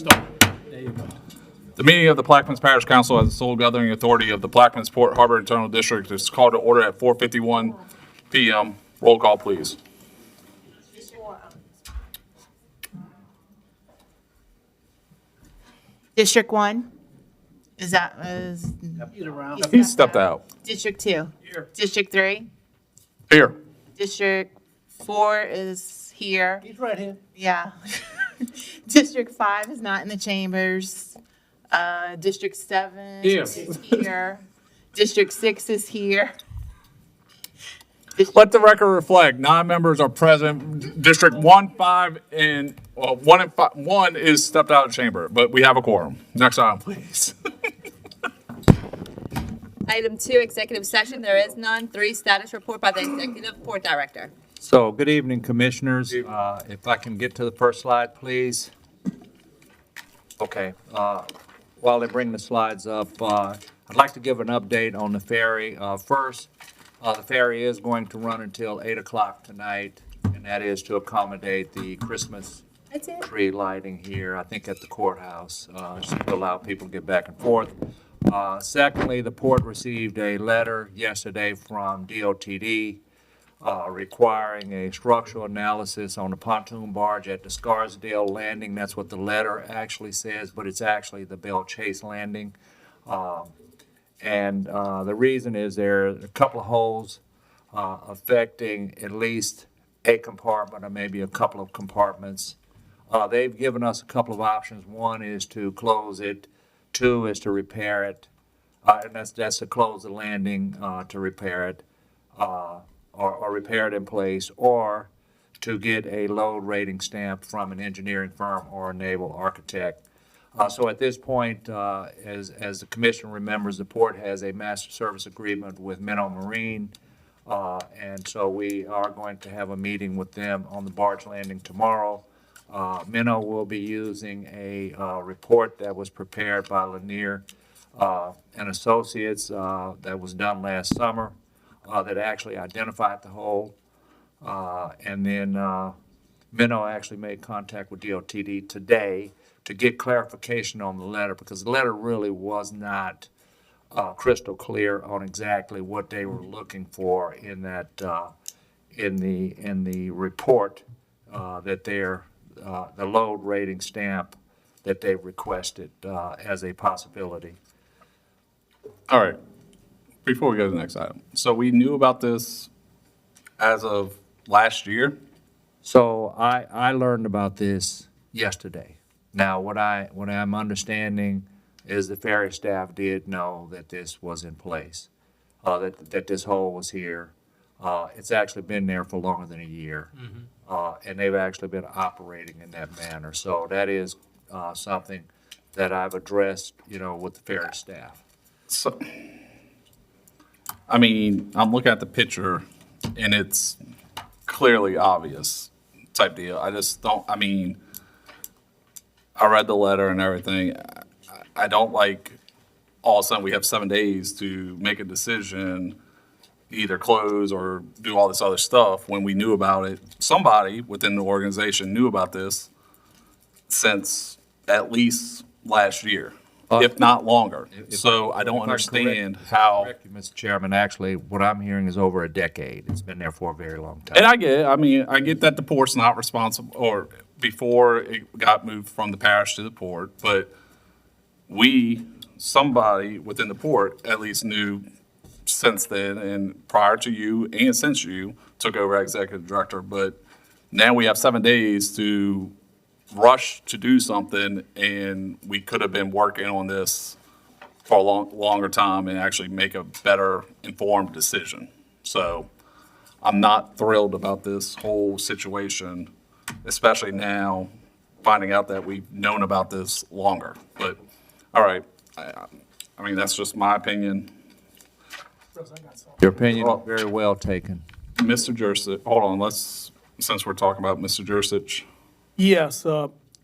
The meeting of the Plaquemines Parish Council as the sole governing authority of the Plaquemines Port Harbor Internal District is called to order at 4:51 p.m. Roll call, please. District 1? Is He stepped out. District 2? Here. District 3? Here. District 4 is here. He's right here. Yeah. District 5 is not in the chambers. District 7 Here. is here. District 6 is here. Let the record reflect, 9 members are present. District 1, 5, and, 1 and 5, 1 is stepped out of chamber, but we have a quorum. Next item, please. Item 2, executive session, there is none. 3, status report by the executive port director. So, good evening, Commissioners. If I can get to the first slide, please. Okay. While they bring the slides up, I'd like to give an update on the ferry. First, the ferry is going to run until 8 o'clock tonight, and that is to accommodate the Christmas tree lighting here, I think at the courthouse, just to allow people to get back and forth. Secondly, the port received a letter yesterday from DOTD requiring a structural analysis on the pontoon barge at the Scarsdale Landing. That's what the letter actually says, but it's actually the Belle Chase Landing. And the reason is there are a couple of holes affecting at least a compartment or maybe a couple of compartments. They've given us a couple of options. One is to close it. 2 is to repair it. And that's to close the landing to repair it or repair it in place, or to get a load rating stamp from an engineering firm or a naval architect. So at this point, as the commission remembers, the port has a master service agreement with Minnow Marine. And so we are going to have a meeting with them on the barge landing tomorrow. Minnow will be using a report that was prepared by Lanier and Associates that was done last summer that actually identified the hole. And then Minnow actually made contact with DOTD today to get clarification on the letter, because the letter really was not crystal clear on exactly what they were looking for in that in the report that they're the load rating stamp that they've requested as a possibility. All right. Before we go to the next item. So we knew about this as of last year? So I learned about this yesterday. Now, what I'm understanding is the ferry staff did know that this was in place, that this hole was here. It's actually been there for longer than a year. And they've actually been operating in that manner. So that is something that I've addressed, with the ferry staff. So, I mean, I'm looking at the picture and it's clearly obvious type deal. I read the letter and everything. I don't like all of a sudden we have 7 days to make a decision, either close or do all this other stuff when we knew about it. Somebody within the organization knew about this since at least last year, if not longer. So I don't understand how. Correct you, Mr. Chairman. Actually, what I'm hearing is over a decade. It's been there for a very long time. And I get that the port's not responsible, or before it got moved from the parish to the port, but somebody within the port at least knew since then, and prior to you and since you took over as executive director. But now we have 7 days to rush to do something, and we could have been working on this for a longer time and actually make a better informed decision. So I'm not thrilled about this whole situation, especially now finding out that we've known about this longer. But all right, I mean, that's just my opinion. Your opinion is very well taken. Mr. Jursich, hold on, since we're talking about Mr. Jursich. Yes,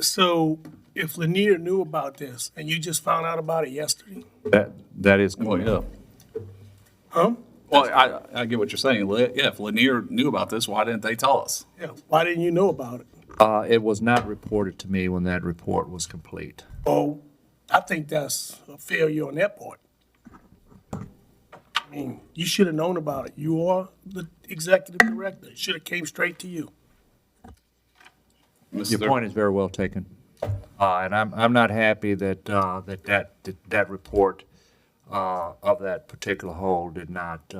so if Lanier knew about this and you just found out about it yesterday, That is Well, correct. yeah. huh? Well, I get what you're saying. Yeah, if Lanier knew about this, why didn't they tell us? Yeah, why didn't you know about it? It was not reported to me when that report was complete. Oh, I think that's a failure on their part. I mean, you should have known about it. You are the executive director. It should have came straight to you. Your Mr. point is very well taken. And I'm not happy that, that report, of that particular hole did not,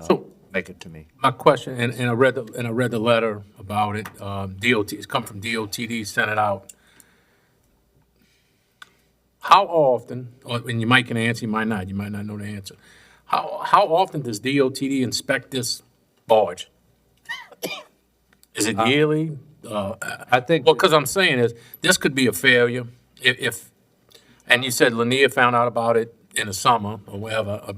make it to me. My question, and I read the letter about it, DOT, it's come from DOTD, sent it out. How often, and you might can answer, you might not know the answer. How often does DOTD inspect this barge? Is it yearly? I think. Well, because I'm saying is, this could be a failure if, and you said Lanier found out about it in the summer or whatever.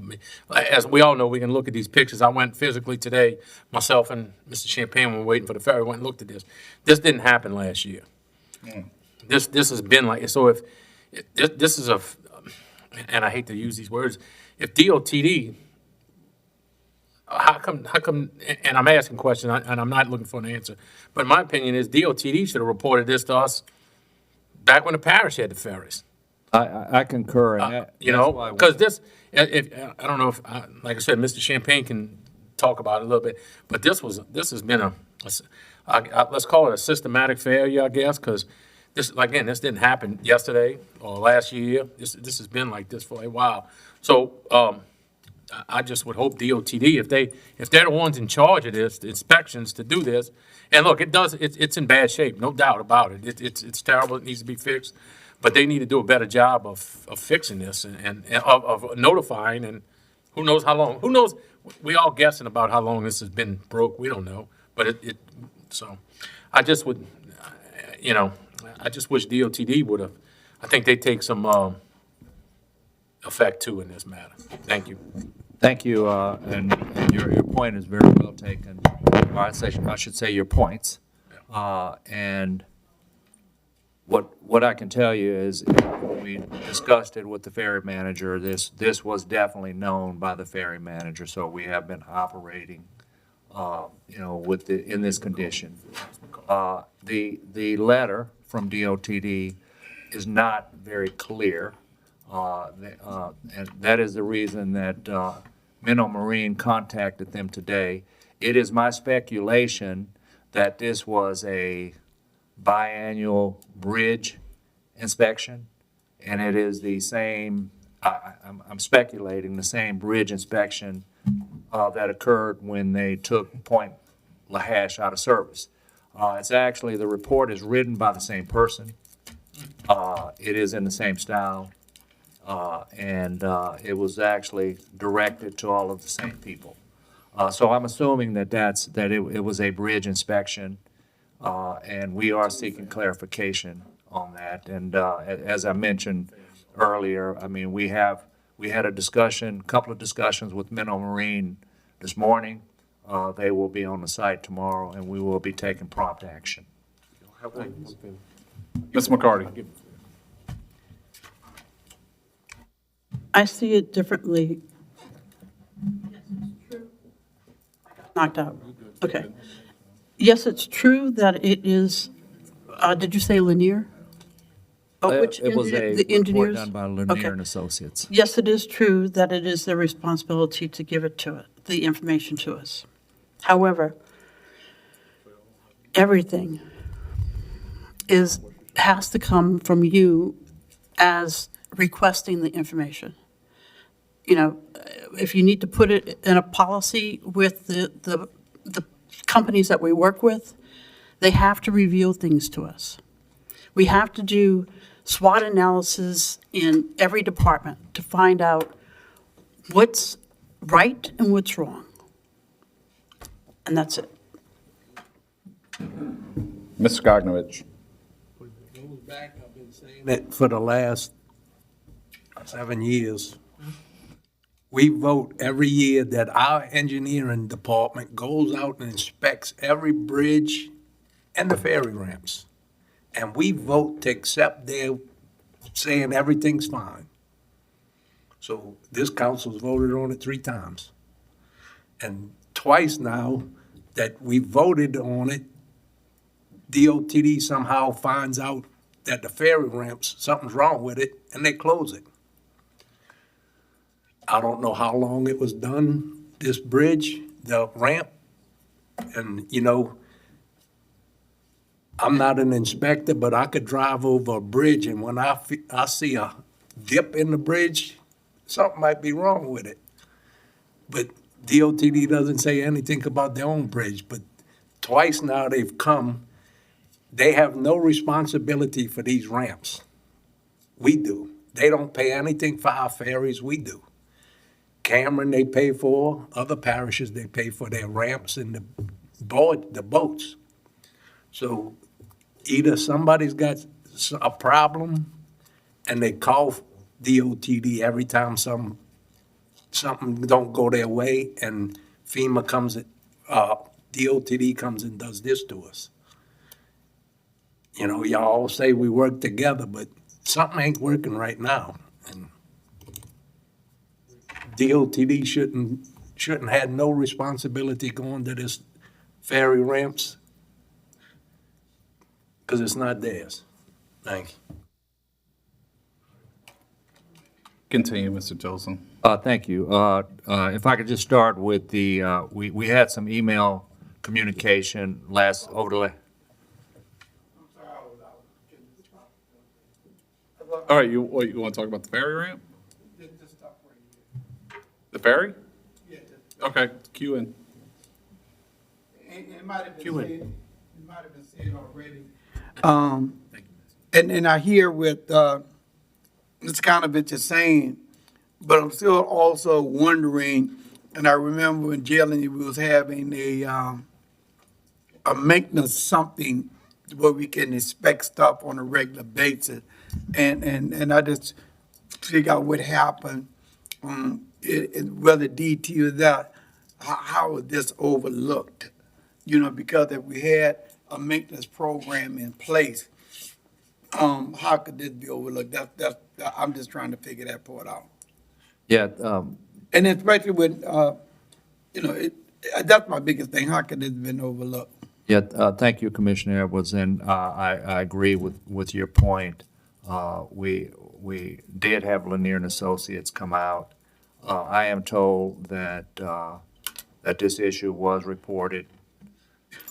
As we all know, we can look at these pictures. I went physically today, myself and Mr. Champagne were waiting for the ferry, went and looked at this. This didn't happen last year. This has been like, so if, this is a, and I hate to use these words, if DOTD, how come, and I'm asking questions, and I'm not looking for an answer, but my opinion is DOTD should have reported this to us back when the parish had the ferries. I concur, and that. You that's know, why because this, if, I don't know if, like I said, Mr. Champagne can talk about it a little bit, but this has been let's call it a systematic failure, I guess, because this, again, this didn't happen yesterday or last year. This has been like this for a while. So, I just would hope DOTD, if they're the ones in charge of this, the inspections to do this, and look, it's in bad shape, no doubt about it. It's terrible, it needs to be fixed, but they need to do a better job of fixing this and of notifying, and who knows how long, we all guessing about how long this has been broke, we don't know, but so, I just would, I just wish DOTD would have, I think they'd take some, effect too in this matter. Thank you. Thank you, and your point is very well taken. Or I should say your points. And what I can tell you is, when we discussed it with the ferry manager, this was definitely known by the ferry manager, so we have been operating, in this condition. The letter from DOTD is not very clear. And that is the reason that Minnow Marine contacted them today. It is my speculation that this was a biannual bridge inspection, and it is the same, I'm speculating, the same bridge inspection that occurred when they took Point Lahash out of service. It's actually, the report is written by the same person. It is in the same style. And it was actually directed to all of the same people. So I'm assuming that it was a bridge inspection, and we are seeking clarification on that. And as I mentioned earlier, I mean, we had a couple of discussions with Minnow Marine this morning. They will be on the site tomorrow, and we will be taking prompt action. Ms. McCarty. I see it differently. Knocked out. Okay. Yes, it's true that it is, did you say Lanier? Oh, which It was engineer- a the report engineers? done by Lanier Okay. and Associates. Yes, it is true that it is their responsibility to give it to it, the information to us. However, everything has to come from you as requesting the information. If you need to put it in a policy with the companies that we work with, they have to reveal things to us. We have to do SWOT analysis in every department to find out what's right and what's wrong. And that's it. Ms. Skognovich. Goes back, I've been saying it for the last 7 years. We vote every year that our engineering department goes out and inspects every bridge and the ferry ramps. And we vote to accept their saying everything's fine. So this council's voted on it 3 times. And twice now that we voted on it, DOTD somehow finds out that the ferry ramps, something's wrong with it, and they close it. I don't know how long it was done, this bridge, the ramp, and, you know, I'm not an inspector, but I could drive over a bridge, and when I see a dip in the bridge, something might be wrong with it. But DOTD doesn't say anything about their own bridge, but twice now they've come. They have no responsibility for these ramps. We do. They don't pay anything for our ferries, we do. Cameron, they pay for, other parishes, they pay for their ramps and the boats. So either somebody's got a problem and they call DOTD every time something don't go their way, and FEMA comes, DOTD comes and does this to us. You know, y'all all say we work together, but something ain't working right now. And DOTD shouldn't have no responsibility going to this ferry ramps, because it's not theirs. Thank you. Continue, Mr. Jolson. Thank you. If I could just start with we had some email communication over the. All right, you want to talk about the ferry ramp? The ferry? Okay, cue in. It might have been said, it might have been said already. And I hear what, Ms. Conovich is saying, but I'm still also wondering, and I remember when Jalen was having a maintenance something where we can inspect stuff on a regular basis. And I just figure out what happened, whether DT or that, how was this overlooked? You know, because if we had a maintenance program in place, how could this be overlooked? I'm just trying to figure that part out. Yeah, And especially when, you know, that's my biggest thing. How could this have been overlooked? yeah, thank you, Commissioner Edwards, and I agree with your point. We did have Lanier and Associates come out. I am told that this issue was reported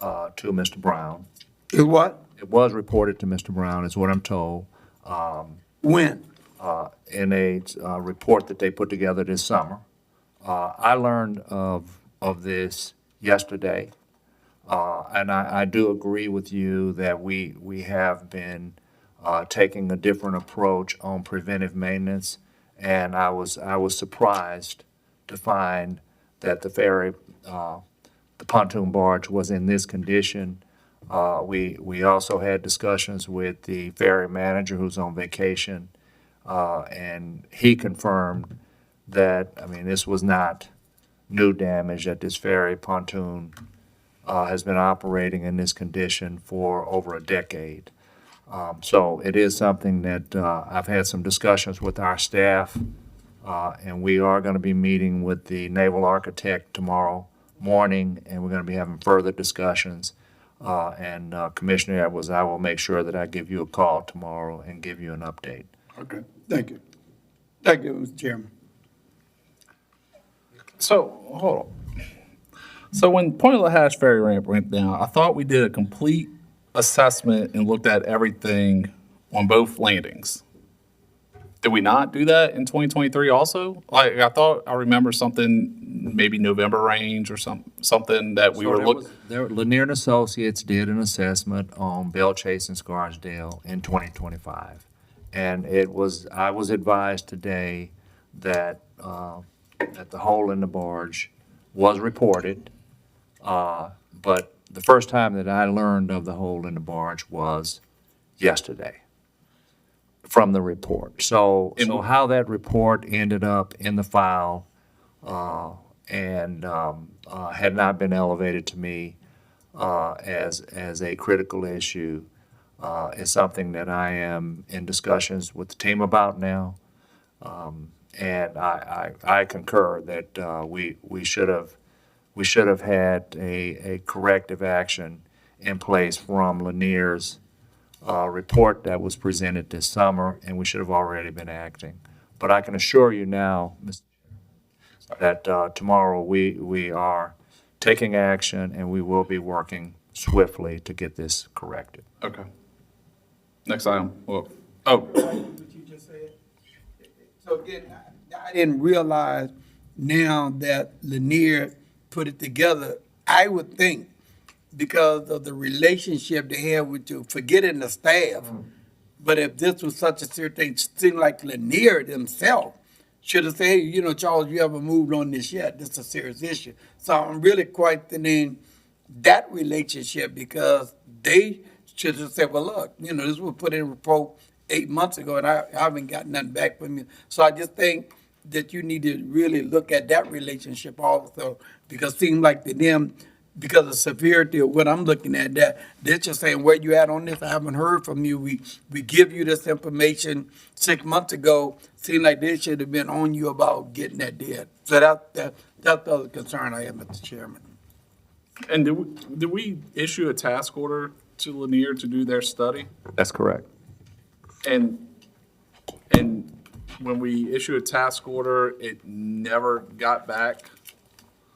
to Mr. Brown. Is what? It was reported to Mr. Brown, is what I'm told, When? in a report that they put together this summer. I learned of this yesterday, and I do agree with you that we have been taking a different approach on preventive maintenance, and I was surprised to find that the ferry, the pontoon barge was in this condition. We also had discussions with the ferry manager who's on vacation, and he confirmed that, I mean, this was not new damage, that this ferry pontoon has been operating in this condition for over a decade. So it is something that I've had some discussions with our staff, and we are going to be meeting with the naval architect tomorrow morning, and we're going to be having further discussions. And Commissioner Edwards, I will make sure that I give you a call tomorrow and give you an update. Okay, thank you. Thank you, Mr. Chairman. So, hold on. So when Point of the Hash ferry ramp went down, I thought we did a complete assessment and looked at everything on both landings. Did we not do that in 2023 also? Like, I thought I remember something, maybe November range or something that we So were there looking. was- Lanier and Associates did an assessment on Belle Chase and Scarsdale in 2025. And I was advised today that the hole in the barge was reported. But the first time that I learned of the hole in the barge was yesterday from the report. So how that report ended up in the file and had not been elevated to me as a critical issue is something that I am in discussions with the team about now. And I concur that we should have had a corrective action in place from Lanier's report that was presented this summer, and we should have already been acting. But I can assure you now, Mr. Chairman, that tomorrow we are taking action, and we will be working swiftly to get this corrected. Okay. Next item. Well, oh, What you just said. So again, I didn't realize now that Lanier put it together. I would think because of the relationship they have with you, forgetting the staff. But if this was such a serious thing, it seemed like Lanier themselves should have said, hey, you know, Charles, you haven't moved on this yet. This is a serious issue. So I'm really questioning that relationship because they should have said, well, look, you know, this was put in a report 8 months ago and I haven't got nothing back from you. So I just think that you need to really look at that relationship also because it seems like to them, because of severity of what I'm looking at, that they're just saying, where you at on this? I haven't heard from you. We give you this information 6 months ago. Seemed like they should have been on you about getting that dead. So that's the other concern I have, Mr. Chairman. and did we issue a task order to Lanier to do their study? That's correct. And when we issue a task order, it never got back.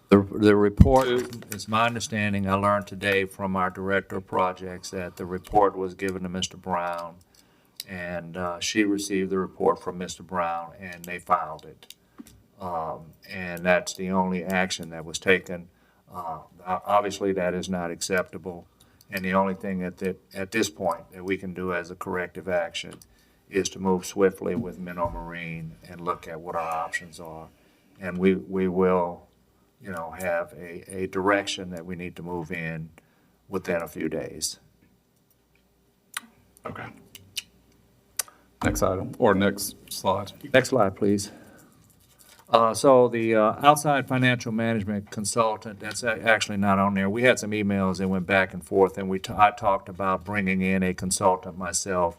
The report, it's my understanding, I learned today from our Director of Projects that the report was given to Mr. Brown, and she received the report from Mr. Brown, and they filed it. And that's the only action that was taken. Obviously, that is not acceptable, and the only thing at this point that we can do as a corrective action is to move swiftly with Minnow Marine and look at what our options are. And we will, you know, have a direction that we need to move in within a few days. Okay. Next item, or next slide. Next slide, please. So the outside financial management consultant, that's actually not on there. We had some emails that went back and forth, and I talked about bringing in a consultant myself.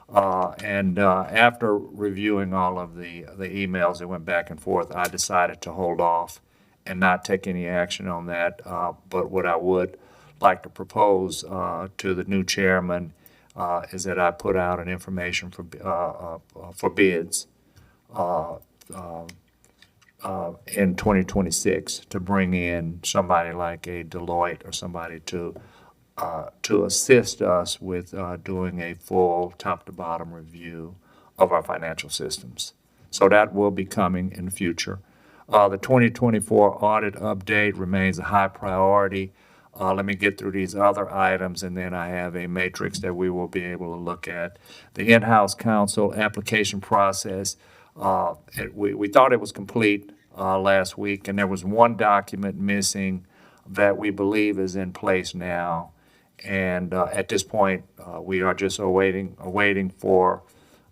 And after reviewing all of the emails that went back and forth, I decided to hold off and not take any action on that. But what I would like to propose to the new chairman is that I put out an information for bids in 2026 to bring in somebody like a Deloitte or somebody to assist us with doing a full top-to-bottom review of our financial systems. So that will be coming in the future. The 2024 audit update remains a high priority. Let me get through these other items, and then I have a matrix that we will be able to look at. The in-house counsel application process, we thought it was complete last week, and there was one document missing that we believe is in place now. And at this point, we are just awaiting for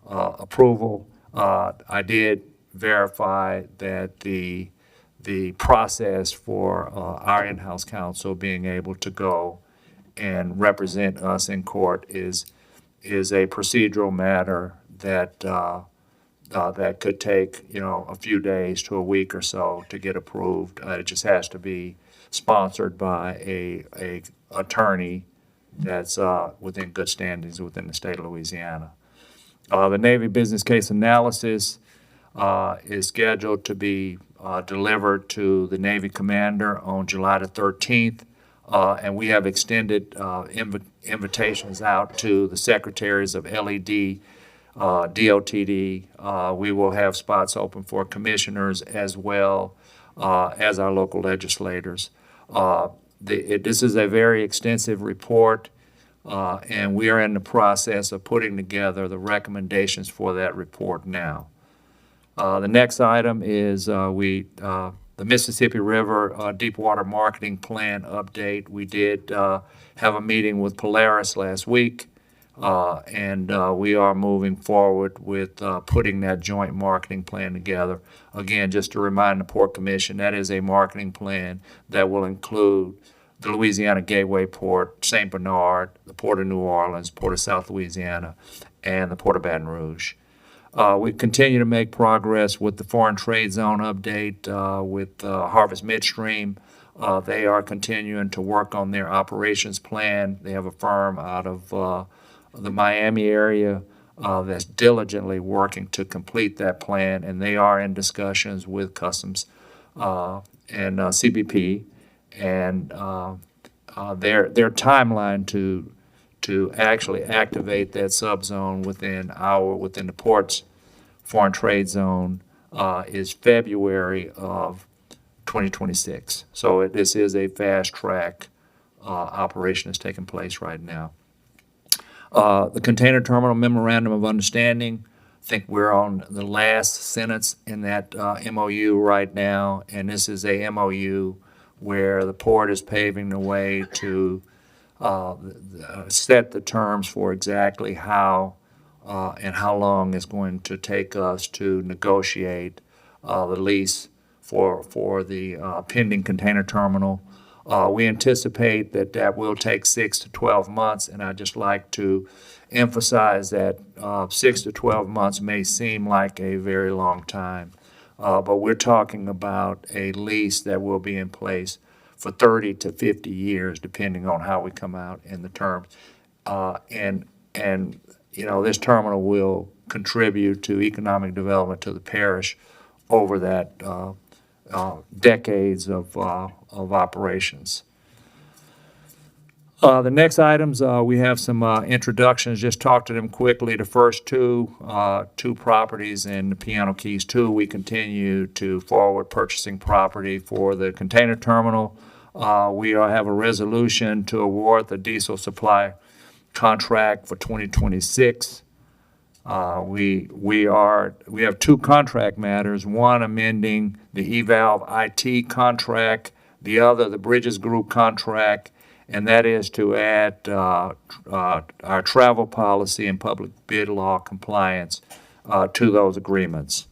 approval. I did verify that the process for our in-house counsel being able to go and represent us in court is a procedural matter that that could take, you know, a few days to a week or so to get approved. It just has to be sponsored by a attorney that's within good standings within the state of Louisiana. The Navy business case analysis is scheduled to be delivered to the Navy commander on July the 13th. And we have extended invitations out to the secretaries of LED, DOTD. We will have spots open for commissioners as well as our local legislators. This is a very extensive report, and we are in the process of putting together the recommendations for that report now. The next item is the Mississippi River Deepwater Marketing Plan update. We did have a meeting with Polaris last week, and we are moving forward with putting that joint marketing plan together. Again, just to remind the Port Commission, that is a marketing plan that will include the Louisiana Gateway Port, St. Bernard, the Port of New Orleans, Port of South Louisiana, and the Port of Baton Rouge. We continue to make progress with the foreign trade zone update with Harvest Midstream. They are continuing to work on their operations plan. They have a firm out of the Miami area that's diligently working to complete that plan, and they are in discussions with Customs and CBP, and their timeline to actually activate that subzone within the port's foreign trade zone is February of 2026. So this is a fast track operation that's taking place right now. The Container Terminal Memorandum of Understanding, I think we're on the last sentence in that MOU right now, and this is a MOU where the port is paving the way to set the terms for exactly how and how long it's going to take us to negotiate the lease for the pending container terminal. We anticipate that will take 6 to 12 months, and I'd just like to emphasize that 6 to 12 months may seem like a very long time, but we're talking about a lease that will be in place for 30 to 50 years, depending on how we come out in the terms. And this terminal will contribute to economic development to the parish over that decades of operations. The next items, we have some introductions, just talk to them quickly. The first two properties in the Piano Keys 2, we continue to forward purchasing property for the container terminal. We have a resolution to award the diesel supply contract for 2026. We have two contract matters, one amending the eValve IT contract, the other the Bridges Group contract, and that is to add our travel policy and public bid law compliance to those agreements.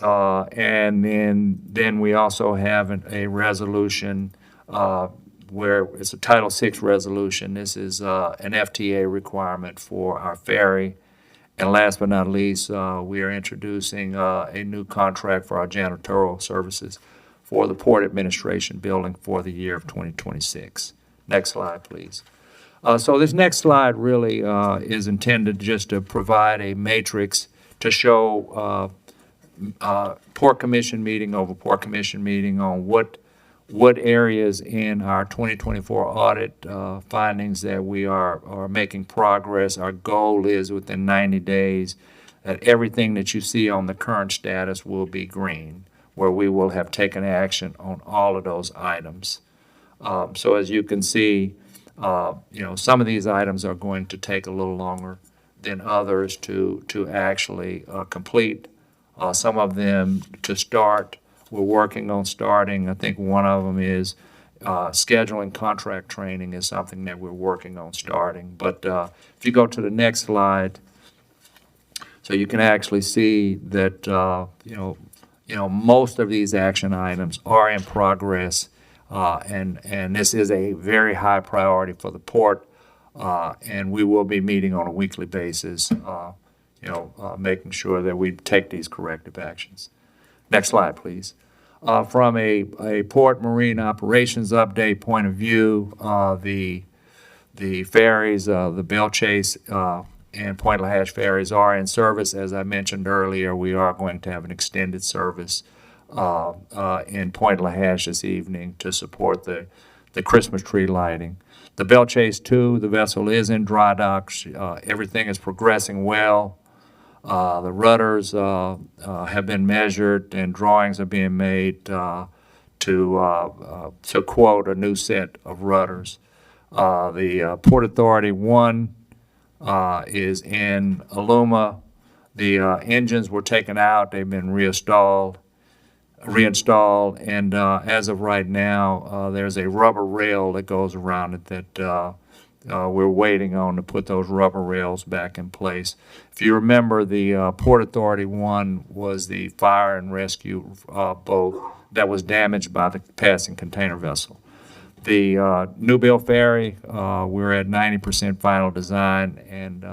And then we also have a resolution where it's a Title VI resolution. This is an FTA requirement for our ferry. And last but not least, we are introducing a new contract for our janitorial services for the Port Administration building for the year of 2026. Next slide, please. So this next slide really is intended just to provide a matrix to show Port Commission meeting over Port Commission meeting on what areas in our 2024 audit findings that we are making progress. Our goal is within 90 days that everything that you see on the current status will be green, where we will have taken action on all of those items. So as you can see, some of these items are going to take a little longer than others to actually complete. Some of them to start. We're working on starting. I think one of them is scheduling contract training is something that we're working on starting. But if you go to the next slide, so you can actually see that most of these action items are in progress, and this is a very high priority for the port, and we will be meeting on a weekly basis, making sure that we take these corrective actions. Next slide, please. From a port marine operations update point of view, the ferries, the Belle Chase and Point LaHash ferries are in service. As I mentioned earlier, we are going to have an extended service in Point LaHash this evening to support the Christmas tree lighting. The Belle Chase 2, the vessel is in dry dock. Everything is progressing well. The rudders have been measured and drawings are being made to quote a new set of rudders. The Port Authority 1 is in Aluma. The engines were taken out. They've been reinstalled, and as of right now, there's a rubber rail that goes around it that we're waiting on to put those rubber rails back in place. If you remember, the Port Authority 1 was the fire and rescue boat that was damaged by the passing container vessel. The New Bill Ferry, we're at 90% final design, and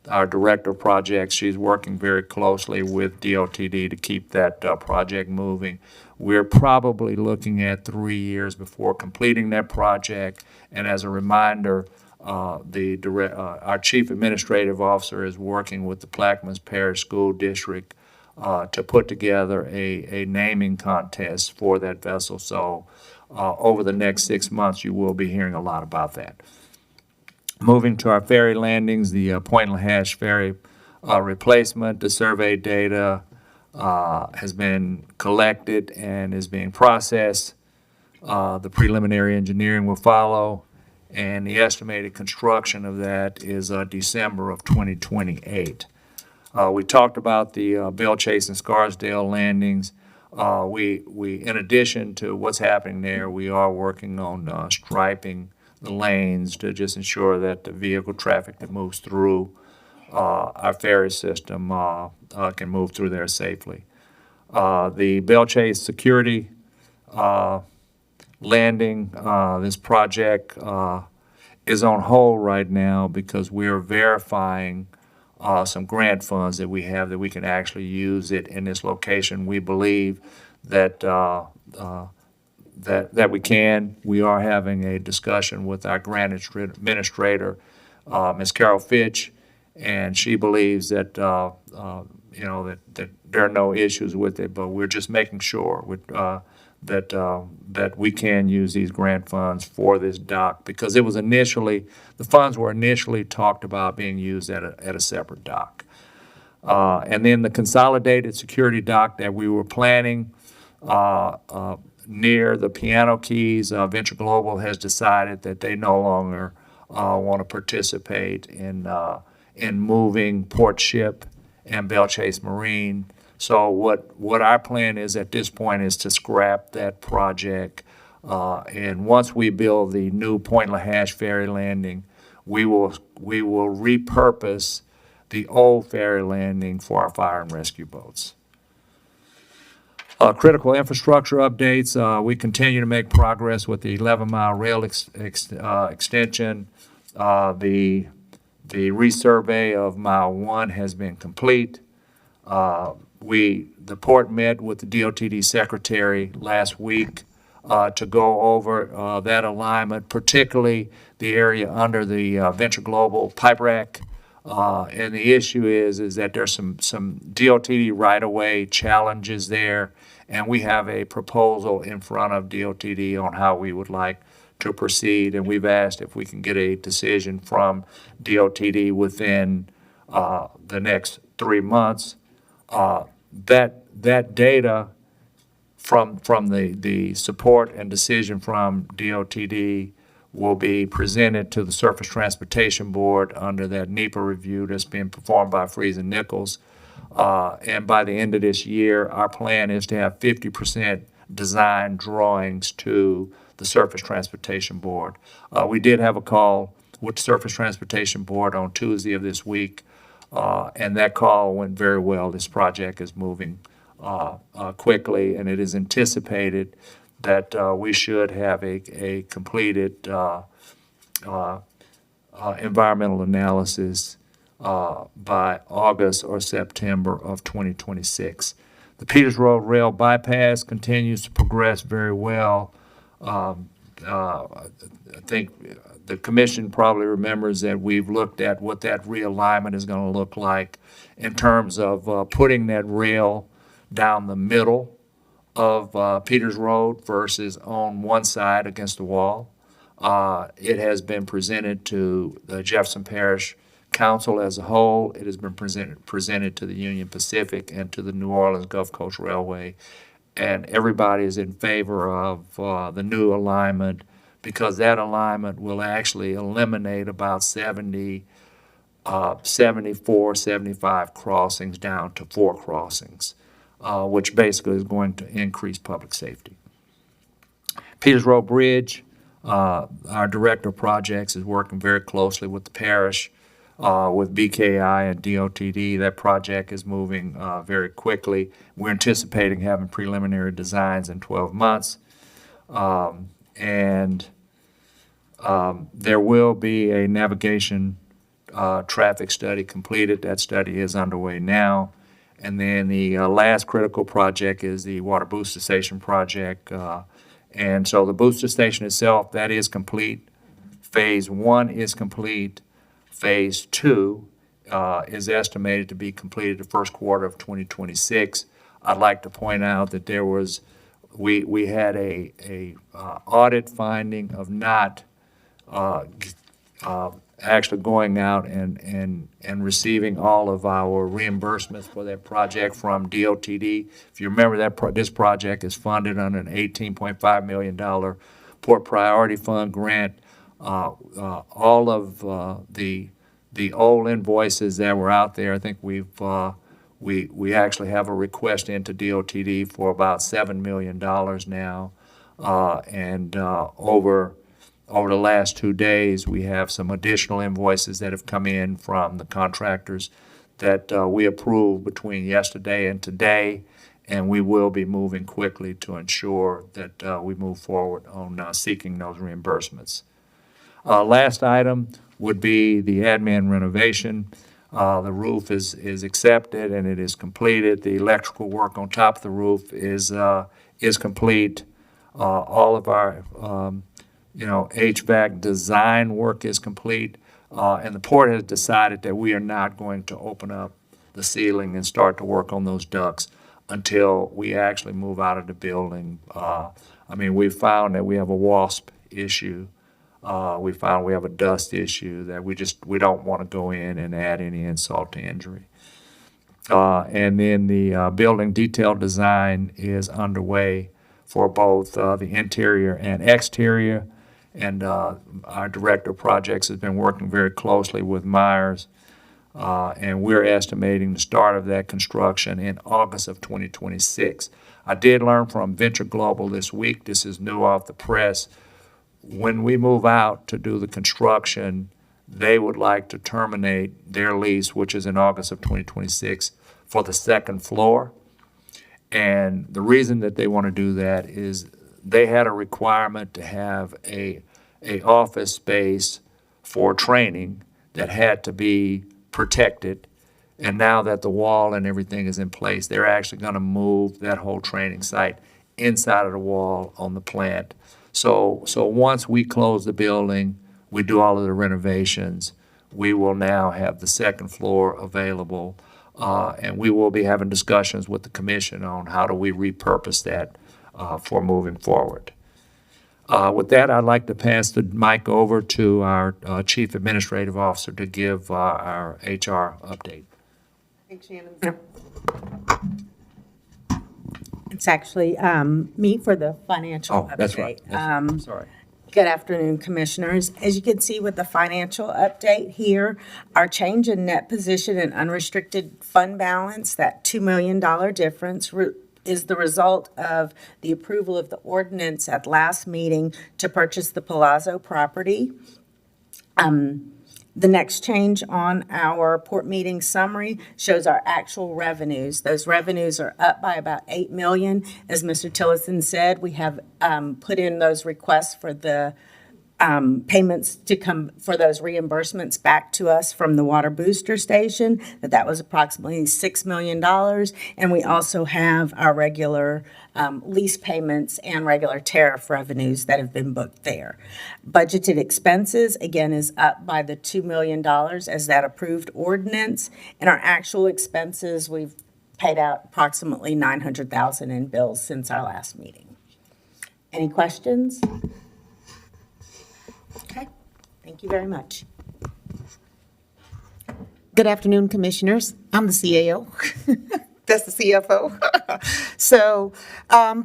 our Director of Projects, she's working very closely with DOTD to keep that project moving. We're probably looking at 3 years before completing that project. And as a reminder, our Chief Administrative Officer is working with the Plaquemines Parish School District to put together a naming contest for that vessel. So over the next 6 months, you will be hearing a lot about that. Moving to our ferry landings, the Point Lahash ferry replacement, the survey data has been collected and is being processed. The preliminary engineering will follow, and the estimated construction of that is December of 2028. We talked about the Belle Chase and Scarsdale landings. We, in addition to what's happening there, we are working on striping the lanes to just ensure that the vehicle traffic that moves through our ferry system can move through there safely. The Belle Chase security landing, this project is on hold right now because we're verifying some grant funds that we have that we can actually use it in this location. We believe that that we can. We are having a discussion with our grant administrator, Ms. Carol Fitch, and she believes that that there are no issues with it, but we're just making sure that we can use these grant funds for this dock because it was initially, the funds were initially talked about being used at a separate dock. And then the consolidated security dock that we were planning near the Piano Keys, Venture Global has decided that they no longer want to participate in moving Port Ship and Belle Chase Marine. So what our plan is at this point is to scrap that project. And once we build the new Point Lahash ferry landing, we will repurpose the old ferry landing for our fire and rescue boats. Critical infrastructure updates, we continue to make progress with the 11-mile rail extension. The resurvey of Mile 1 has been complete. The port met with the DOTD secretary last week to go over that alignment, particularly the area under the Venture Global pipe rack. And the issue is that there's some DOTD right-of-way challenges there, and we have a proposal in front of DOTD on how we would like to proceed, and we've asked if we can get a decision from DOTD within the next 3 months. That data from the support and decision from DOTD will be presented to the Surface Transportation Board under that NEPA review that's being performed by Freese and Nichols. And by the end of this year, our plan is to have 50% design drawings to the Surface Transportation Board. We did have a call with the Surface Transportation Board on Tuesday of this week, and that call went very well. This project is moving quickly, and it is anticipated that we should have a completed environmental analysis by August or September of 2026. The Peters Road Rail Bypass continues to progress very well. I think the commission probably remembers that we've looked at what that realignment is going to look like in terms of putting that rail down the middle of Peters Road versus on one side against the wall. It has been presented to the Jefferson Parish Council as a whole. It has been presented to the Union Pacific and to the New Orleans Gulf Coast Railway. And everybody is in favor of the new alignment because that alignment will actually eliminate about 74, 75 crossings down to 4 crossings, which basically is going to increase public safety. Peters Road Bridge, our Director of Projects is working very closely with the parish, with BKI and DOTD. That project is moving very quickly. We're anticipating having preliminary designs in 12 months. There will be a navigation traffic study completed. That study is underway now. And then the last critical project is the water booster station project. And so the booster station itself, that is complete. Phase 1 is complete. Phase 2 is estimated to be completed the first quarter of 2026. I'd like to point out that there was, we had a audit finding of not actually going out and receiving all of our reimbursements for that project from DOTD. If you remember, this project is funded under an $18.5 million Port Priority Fund grant. All of the old invoices that were out there, I think we actually have a request into DOTD for about $7 million now. Over the last 2 days, we have some additional invoices that have come in from the contractors that we approved between yesterday and today, and we will be moving quickly to ensure that we move forward on seeking those reimbursements. Last item would be the admin renovation. The roof is accepted and it is completed. The electrical work on top of the roof is complete. All of our HVAC design work is complete, and the port has decided that we are not going to open up the ceiling and start to work on those ducts until we actually move out of the building. We found that we have a WASP issue. We found we have a dust issue that we don't want to go in and add any insult to injury. And then the building detail design is underway for both the interior and exterior. And our director of projects has been working very closely with Myers, and we're estimating the start of that construction in August of 2026. I did learn from Venture Global this week, this is new off the press, when we move out to do the construction, they would like to terminate their lease, which is in August of 2026, for the second floor. And the reason that they want to do that is they had a requirement to have a office space for training that had to be protected. And now that the wall and everything is in place, they're actually going to move that whole training site inside of the wall on the plant. So once we close the building, we do all of the renovations, we will now have the second floor available. And we will be having discussions with the commission on how do we repurpose that for moving forward. With that, I'd like to pass the mic over to our Chief Administrative Officer to give our HR update. It's actually me for the financial update. Oh, that's right. Sorry. Good afternoon, Commissioners. As you can see with the financial update here, our change in net position and unrestricted fund balance, that $2 million difference, is the result of the approval of the ordinance at last meeting to purchase the Palazzo property. The next change on our port meeting summary shows our actual revenues. Those revenues are up by about $8 million. As Mr. Tillotson said, we have put in those requests for the payments to come for those reimbursements back to us from the water booster station, that was approximately $6 million. And we also have our regular lease payments and regular tariff revenues that have been booked there. Budgeted expenses, again, is up by the $2 million as that approved ordinance. And our actual expenses, we've paid out approximately $900,000 in bills since our last meeting. Any questions? Okay, thank you very much. Good afternoon, Commissioners. I'm the CAO. That's the CFO. So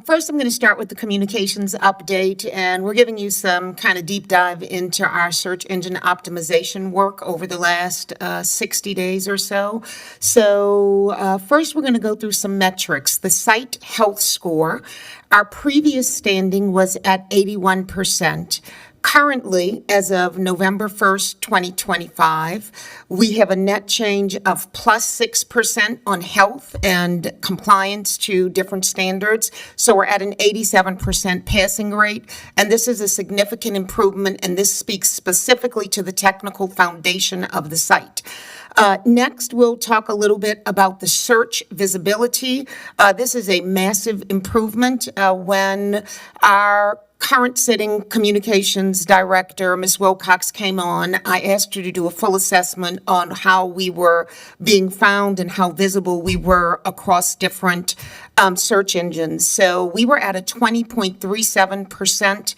first, I'm going to start with the communications update, and we're giving you some kind of deep dive into our search engine optimization work over the last 60 days or so. So first, we're going to go through some metrics. The site health score, our previous standing was at 81%. Currently, as of November 1st, 2025, we have a net change of plus 6% on health and compliance to different standards. So we're at an 87% passing rate, and this is a significant improvement, and this speaks specifically to the technical foundation of the site. Next, we'll talk a little bit about the search visibility. This is a massive improvement. When our current sitting communications director, Ms. Wilcox, came on, I asked her to do a full assessment on how we were being found and how visible we were across different search engines. So we were at a 20.37%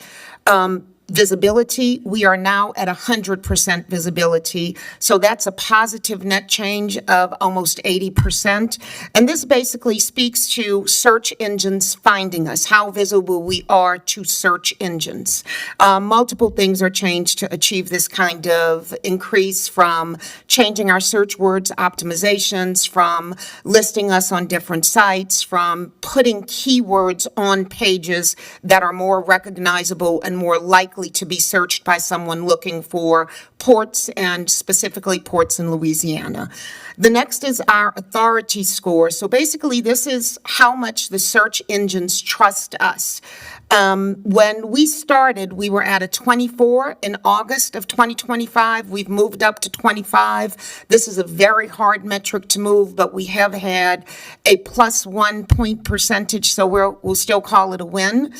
visibility. We are now at 100% visibility. So that's a positive net change of almost 80%. And this basically speaks to search engines finding us, how visible we are to search engines. Multiple things are changed to achieve this kind of increase, from changing our search words optimizations, from listing us on different sites, from putting keywords on pages that are more recognizable and more likely to be searched by someone looking for ports, and specifically ports in Louisiana. The next is our authority score. So basically, this is how much the search engines trust us. When we started, we were at a 24 in August of 2025. We've moved up to 25. This is a very hard metric to move, but we have had a plus 1 point percentage, so we'll still call it a win.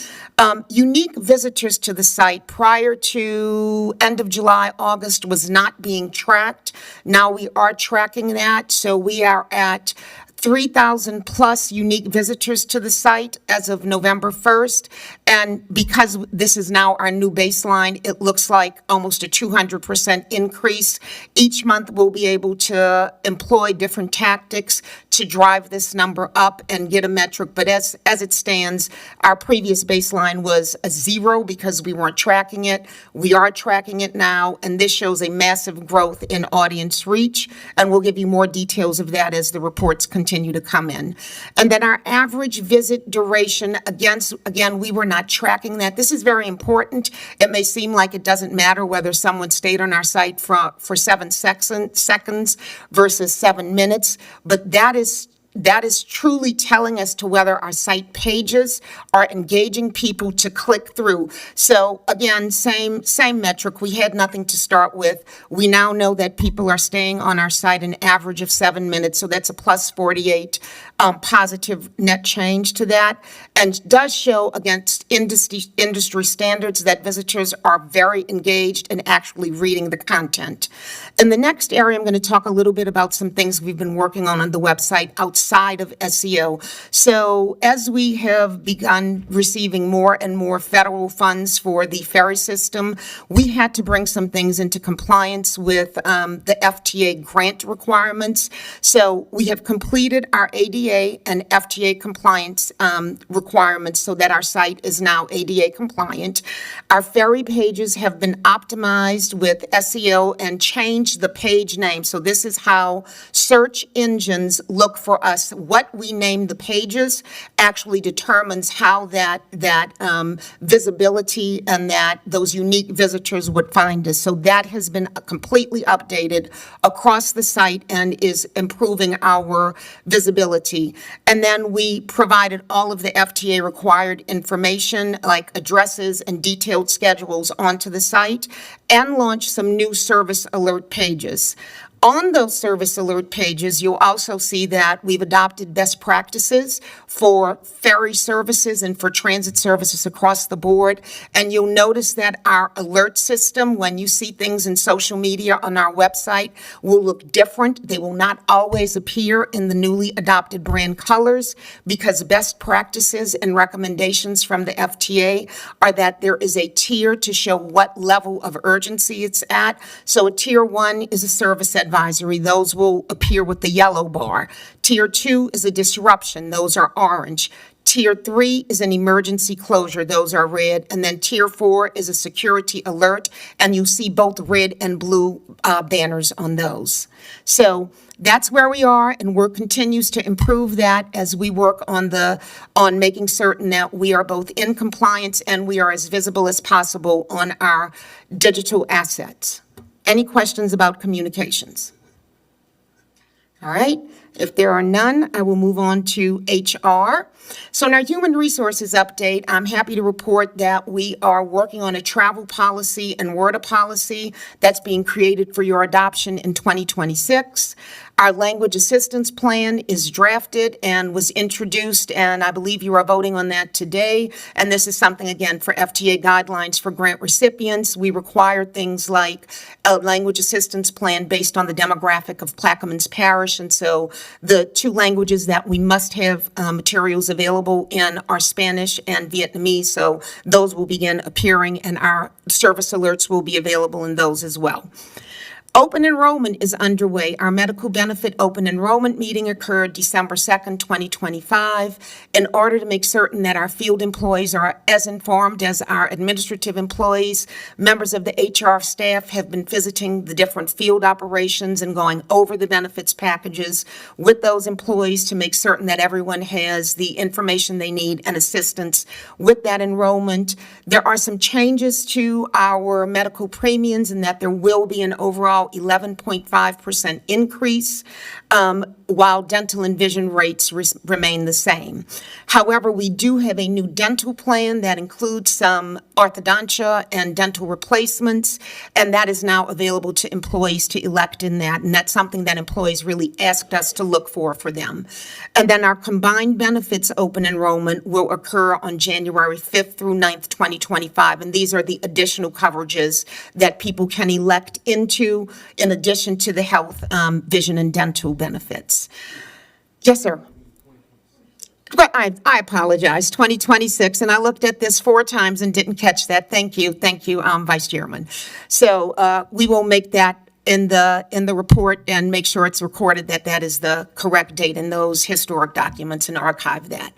Unique visitors to the site prior to end of July, August was not being tracked. Now we are tracking that, so we are at 3,000 plus unique visitors to the site as of November 1st. And because this is now our new baseline, it looks like almost a 200% increase. Each month we'll be able to employ different tactics to drive this number up and get a metric. But as it stands, our previous baseline was a 0 because we weren't tracking it. We are tracking it now, and this shows a massive growth in audience reach. And we'll give you more details of that as the reports continue to come in. And then our average visit duration, again, we were not tracking that. This is very important. It may seem like it doesn't matter whether someone stayed on our site for 7 seconds versus 7 minutes, but that is truly telling us to whether our site pages are engaging people to click through. So again, same metric. We had nothing to start with. We now know that people are staying on our site an average of 7 minutes, so that's a plus 48 positive net change to that, and does show against industry standards that visitors are very engaged and actually reading the content. In the next area, I'm going to talk a little bit about some things we've been working on the website outside of SEO. So as we have begun receiving more and more federal funds for the ferry system, we had to bring some things into compliance with the FTA grant requirements. So we have completed our ADA and FTA compliance requirements so that our site is now ADA compliant. Our ferry pages have been optimized with SEO and changed the page name. So this is how search engines look for us. What we name the pages actually determines how that visibility and that those unique visitors would find us. So that has been completely updated across the site and is improving our visibility. And then we provided all of the FTA required information like addresses and detailed schedules onto the site, and launched some new service alert pages. On those service alert pages, you'll also see that we've adopted best practices for ferry services and for transit services across the board. And you'll notice that our alert system, when you see things in social media on our website, will look different. They will not always appear in the newly adopted brand colors, because best practices and recommendations from the FTA are that there is a tier to show what level of urgency it's at. So a tier 1 is a service advisory. Those will appear with the yellow bar. Tier 2 is a disruption. Those are orange. Tier 3 is an emergency closure, those are red, and then Tier 4 is a security alert, and you see both red and blue banners on those. So that's where we are, and work continues to improve that as we work on making certain that we are both in compliance and we are as visible as possible on our digital assets. Any questions about communications? All right, if there are none, I will move on to HR. So in our human resources update, I'm happy to report that we are working on a travel policy and WORDA policy that's being created for your adoption in 2026. Our language assistance plan is drafted and was introduced, and I believe you are voting on that today. And this is something, again, for FTA guidelines for grant recipients. We require things like a language assistance plan based on the demographic of Plaquemines Parish. And so the two languages that we must have materials available in are Spanish and Vietnamese. So those will begin appearing, and our service alerts will be available in those as well. Open enrollment is underway. Our medical benefit open enrollment meeting occurred December 2nd, 2025, in order to make certain that our field employees are as informed as our administrative employees. Members of the HR staff have been visiting the different field operations and going over the benefits packages with those employees to make certain that everyone has the information they need and assistance with that enrollment. There are some changes to our medical premiums in that there will be an overall 11.5% increase, while dental and vision rates remain the same. However, we do have a new dental plan that includes some orthodontia and dental replacements, and that is now available to employees to elect in that, and that's something that employees really asked us to look for them. And then our combined benefits open enrollment will occur on January 5th through 9th, 2025, and these are the additional coverages that people can elect into in addition to the health, vision, and dental benefits. Yes, sir. But I apologize, 2026, and I looked at this 4 times and didn't catch that. Thank you, Vice Chairman. So we will make that in the report and make sure it's recorded that that is the correct date in those historic documents and archive that.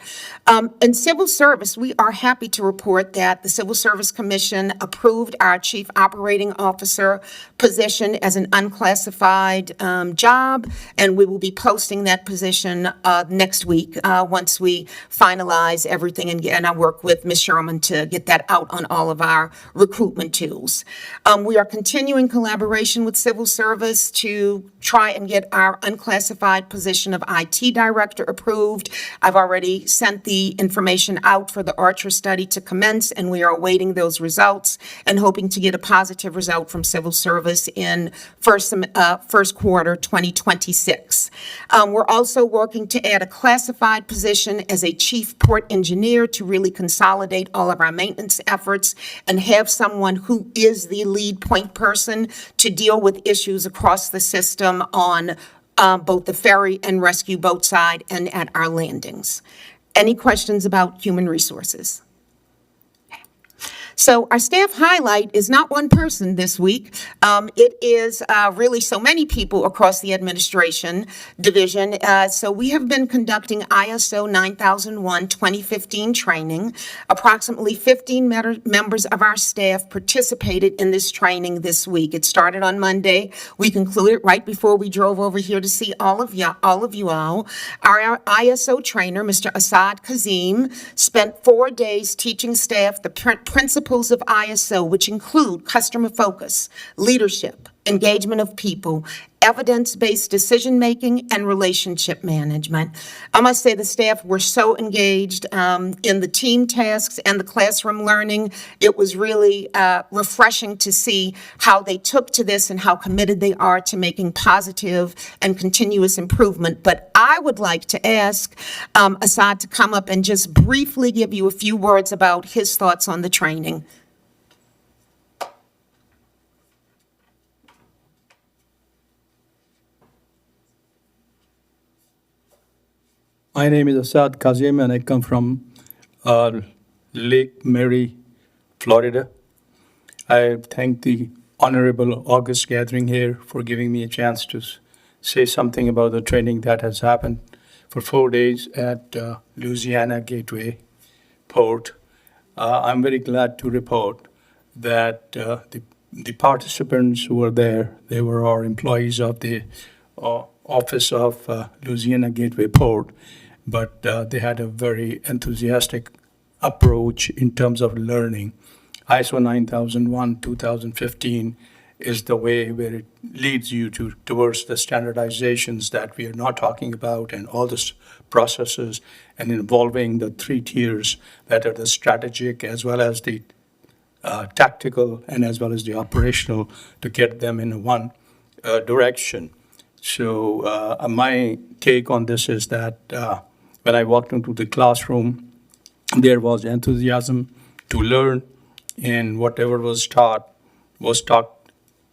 In civil service, we are happy to report that the Civil Service Commission approved our Chief Operating Officer position as an unclassified job, and we will be posting that position next week once we finalize everything, and I work with Ms. Sherman to get that out on all of our recruitment tools. We are continuing collaboration with Civil Service to try and get our unclassified position of IT Director approved. I've already sent the information out for the Archer study to commence, and we are awaiting those results and hoping to get a positive result from Civil Service in first quarter 2026. We're also working to add a classified position as a Chief Port Engineer to really consolidate all of our maintenance efforts and have someone who is the lead point person to deal with issues across the system on both the ferry and rescue boat side and at our landings. Any questions about human resources? So our staff highlight is not one person this week. It is really so many people across the administration division. So we have been conducting ISO 9001 2015 training. Approximately 15 members of our staff participated in this training this week. It started on Monday. We concluded right before we drove over here to see all of you all. Our ISO trainer, Mr. Asad Kazim, spent 4 days teaching staff the principles of ISO, which include customer focus, leadership, engagement of people, evidence-based decision-making, and relationship management. I must say the staff were so engaged in the team tasks and the classroom learning. It was really refreshing to see how they took to this and how committed they are to making positive and continuous improvement. But I would like to ask Asad to come up and just briefly give you a few words about his thoughts on the training. My name is Asad Kazim, and I come from Lake Mary, Florida. I thank the Honorable August Gathering here for giving me a chance to say something about the training that has happened for 4 days at Louisiana Gateway Port. I'm very glad to report that the participants who were there, they were our employees of the office of Louisiana Gateway Port, but they had a very enthusiastic approach in terms of learning. ISO 9001 2015 is the way where it leads you towards the standardizations that we are not talking about, and all the processes, and involving the 3 tiers that are the strategic as well as the tactical and as well as the operational, to get them in one direction. So my take on this is that when I walked into the classroom, there was enthusiasm to learn, and whatever was talked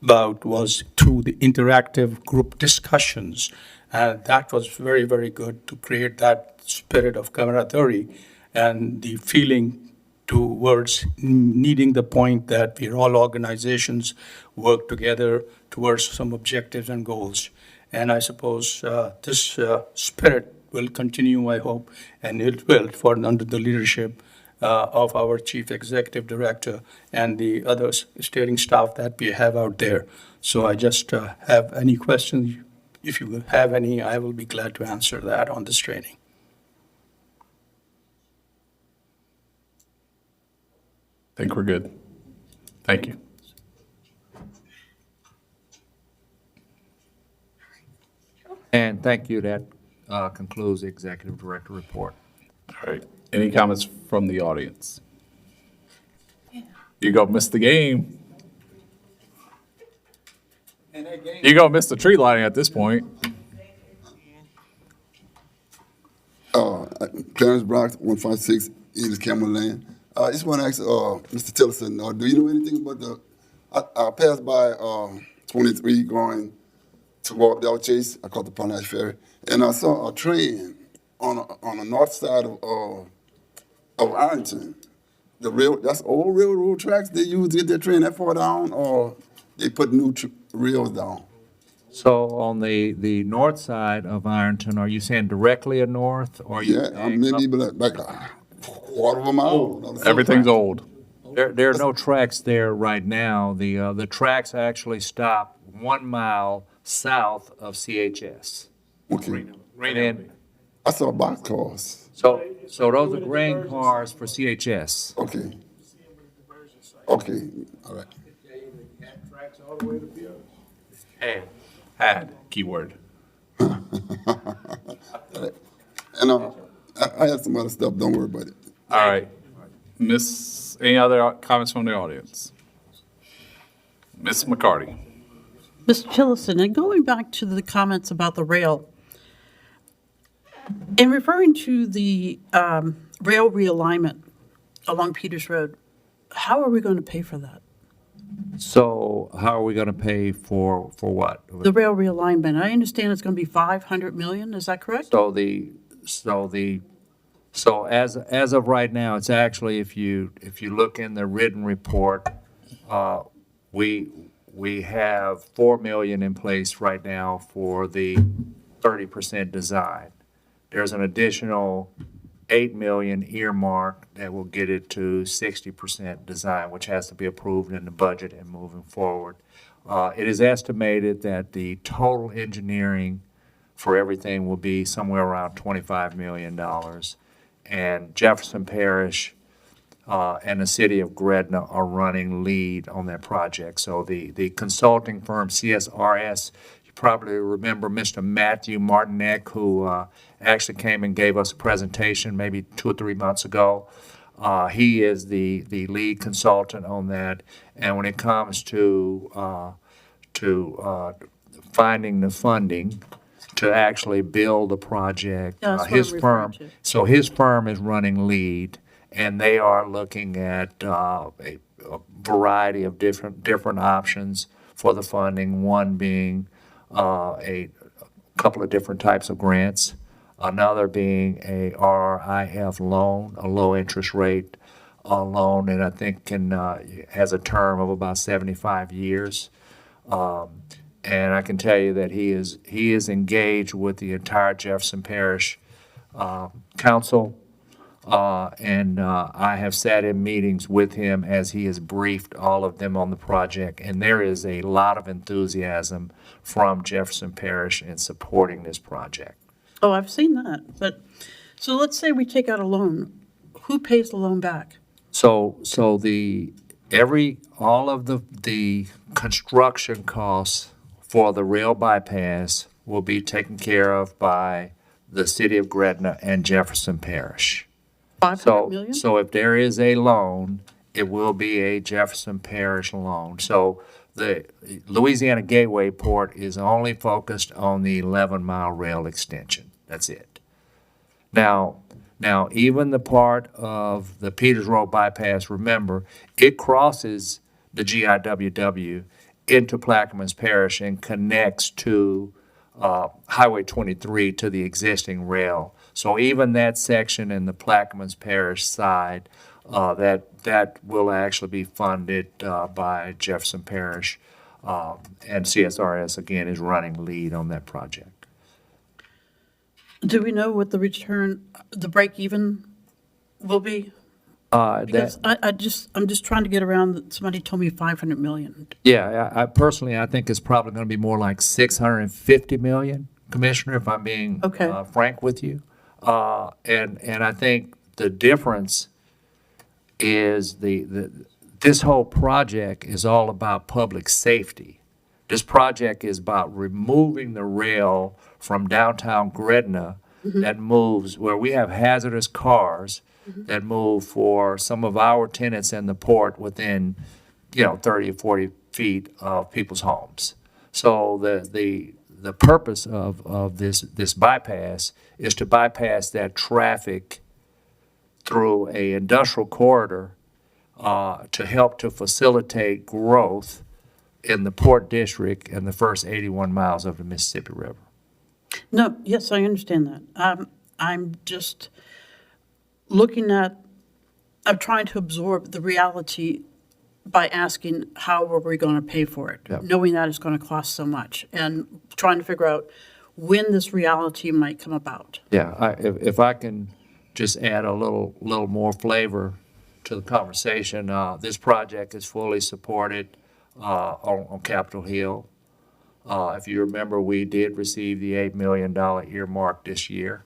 about was through the interactive group discussions. And that was very, very good to create that spirit of camaraderie and the feeling towards needing the point that we're all organizations work together towards some objectives and goals. And I suppose this spirit will continue, I hope, and it will, under the leadership of our Chief Executive Director and the other steering staff that we have out there. So I just have any questions. If you have any, I will be glad to answer that on this training. I think we're good. Thank you. And thank you. That concludes the Executive Director report. All right. Any comments from the audience? You go miss the game. You go miss the tree lighting at this point. Clarence Brock, 156 East Cameron Lane. I just want to ask Mr. Tillotson, do you know anything about I passed by 23 going toward Bell Chase. I caught the Pontiac Ferry, and I saw a train on the north side of Ironton. That's old railroad tracks they use to get their train that far down, or they put new rails down. So on the north side of Ironton, are you saying directly north, or are you? Yeah, maybe like a quarter of a mile. Everything's old. There are no tracks there right now. The tracks actually stop 1 mile south of CHS. Okay. And I saw boxcars. so those are grain cars for CHS. Okay. Okay. All right. Had, keyword. And I have some other stuff. Don't worry about it. All right. Any other comments from the audience? Ms. McCarty. Mr. Tillotson, and going back to the comments about the rail, in referring to the rail realignment along Peters Road, how are we going to pay for that? So how are we going to pay for what? The rail realignment, I understand it's going to be 500 million, is that correct? So as of right now, it's actually, if you look in the written report, we have 4 million in place right now for the 30% design. There's an additional 8 million earmarked that will get it to 60% design, which has to be approved in the budget and moving forward. It is estimated that the total engineering for everything will be somewhere around $25 million. And Jefferson Parish and the city of Gretna are running lead on that project. So the consulting firm CSRS, you probably remember Mr. Matthew Martinek, who actually came and gave us a presentation maybe 2 or 3 months ago. He is the lead consultant on that. And when it comes to finding the funding to actually build the project, Yeah, that's what his I'm firm, referring to. so his firm is running lead, and they are looking at a variety of different options for the funding. One being a couple of different types of grants, another being a RRIF loan, a low interest rate loan, and I think has a term of about 75 years. And I can tell you that he is engaged with the entire Jefferson Parish council. And I have sat in meetings with him as he has briefed all of them on the project. And there is a lot of enthusiasm from Jefferson Parish in supporting this project. Oh, I've seen that, but, so let's say we take out a loan. Who pays the loan back? So all of the construction costs for the rail bypass will be taken care of by the city of Gretna and Jefferson Parish. 500 million? So if there is a loan, it will be a Jefferson Parish loan. So the Louisiana Gateway Port is only focused on the 11-mile rail extension. That's it. Now, even the part of the Peters Road bypass, remember, it crosses the GIWW into Plaquemines Parish and connects to Highway 23 to the existing rail. So even that section in the Plaquemines Parish side, that will actually be funded by Jefferson Parish. And CSRS, again, is running lead on that project. Do we know what the return, the break even will be? Because I'm just trying to get around, somebody told me 500 million. Yeah, I personally, I think it's probably going to be more like 650 million, Commissioner, if I'm being frank with you. And I think the difference is this whole project is all about public safety. This project is about removing the rail from downtown Gretna that moves, where we have hazardous cars that move for some of our tenants in the port within, 30 or 40 feet of people's homes. So the purpose of this bypass is to bypass that traffic through a industrial corridor to help to facilitate growth in the Port District and the first 81 miles of the Mississippi River. No, yes, I understand that. I'm just I'm trying to absorb the reality by asking how are we going to pay for it, knowing that it's going to cost so much, and trying to figure out when this reality might come about. Yeah, if I can just add a little more flavor to the conversation, this project is fully supported on Capitol Hill. If you remember, we did receive the $8 million earmark this year.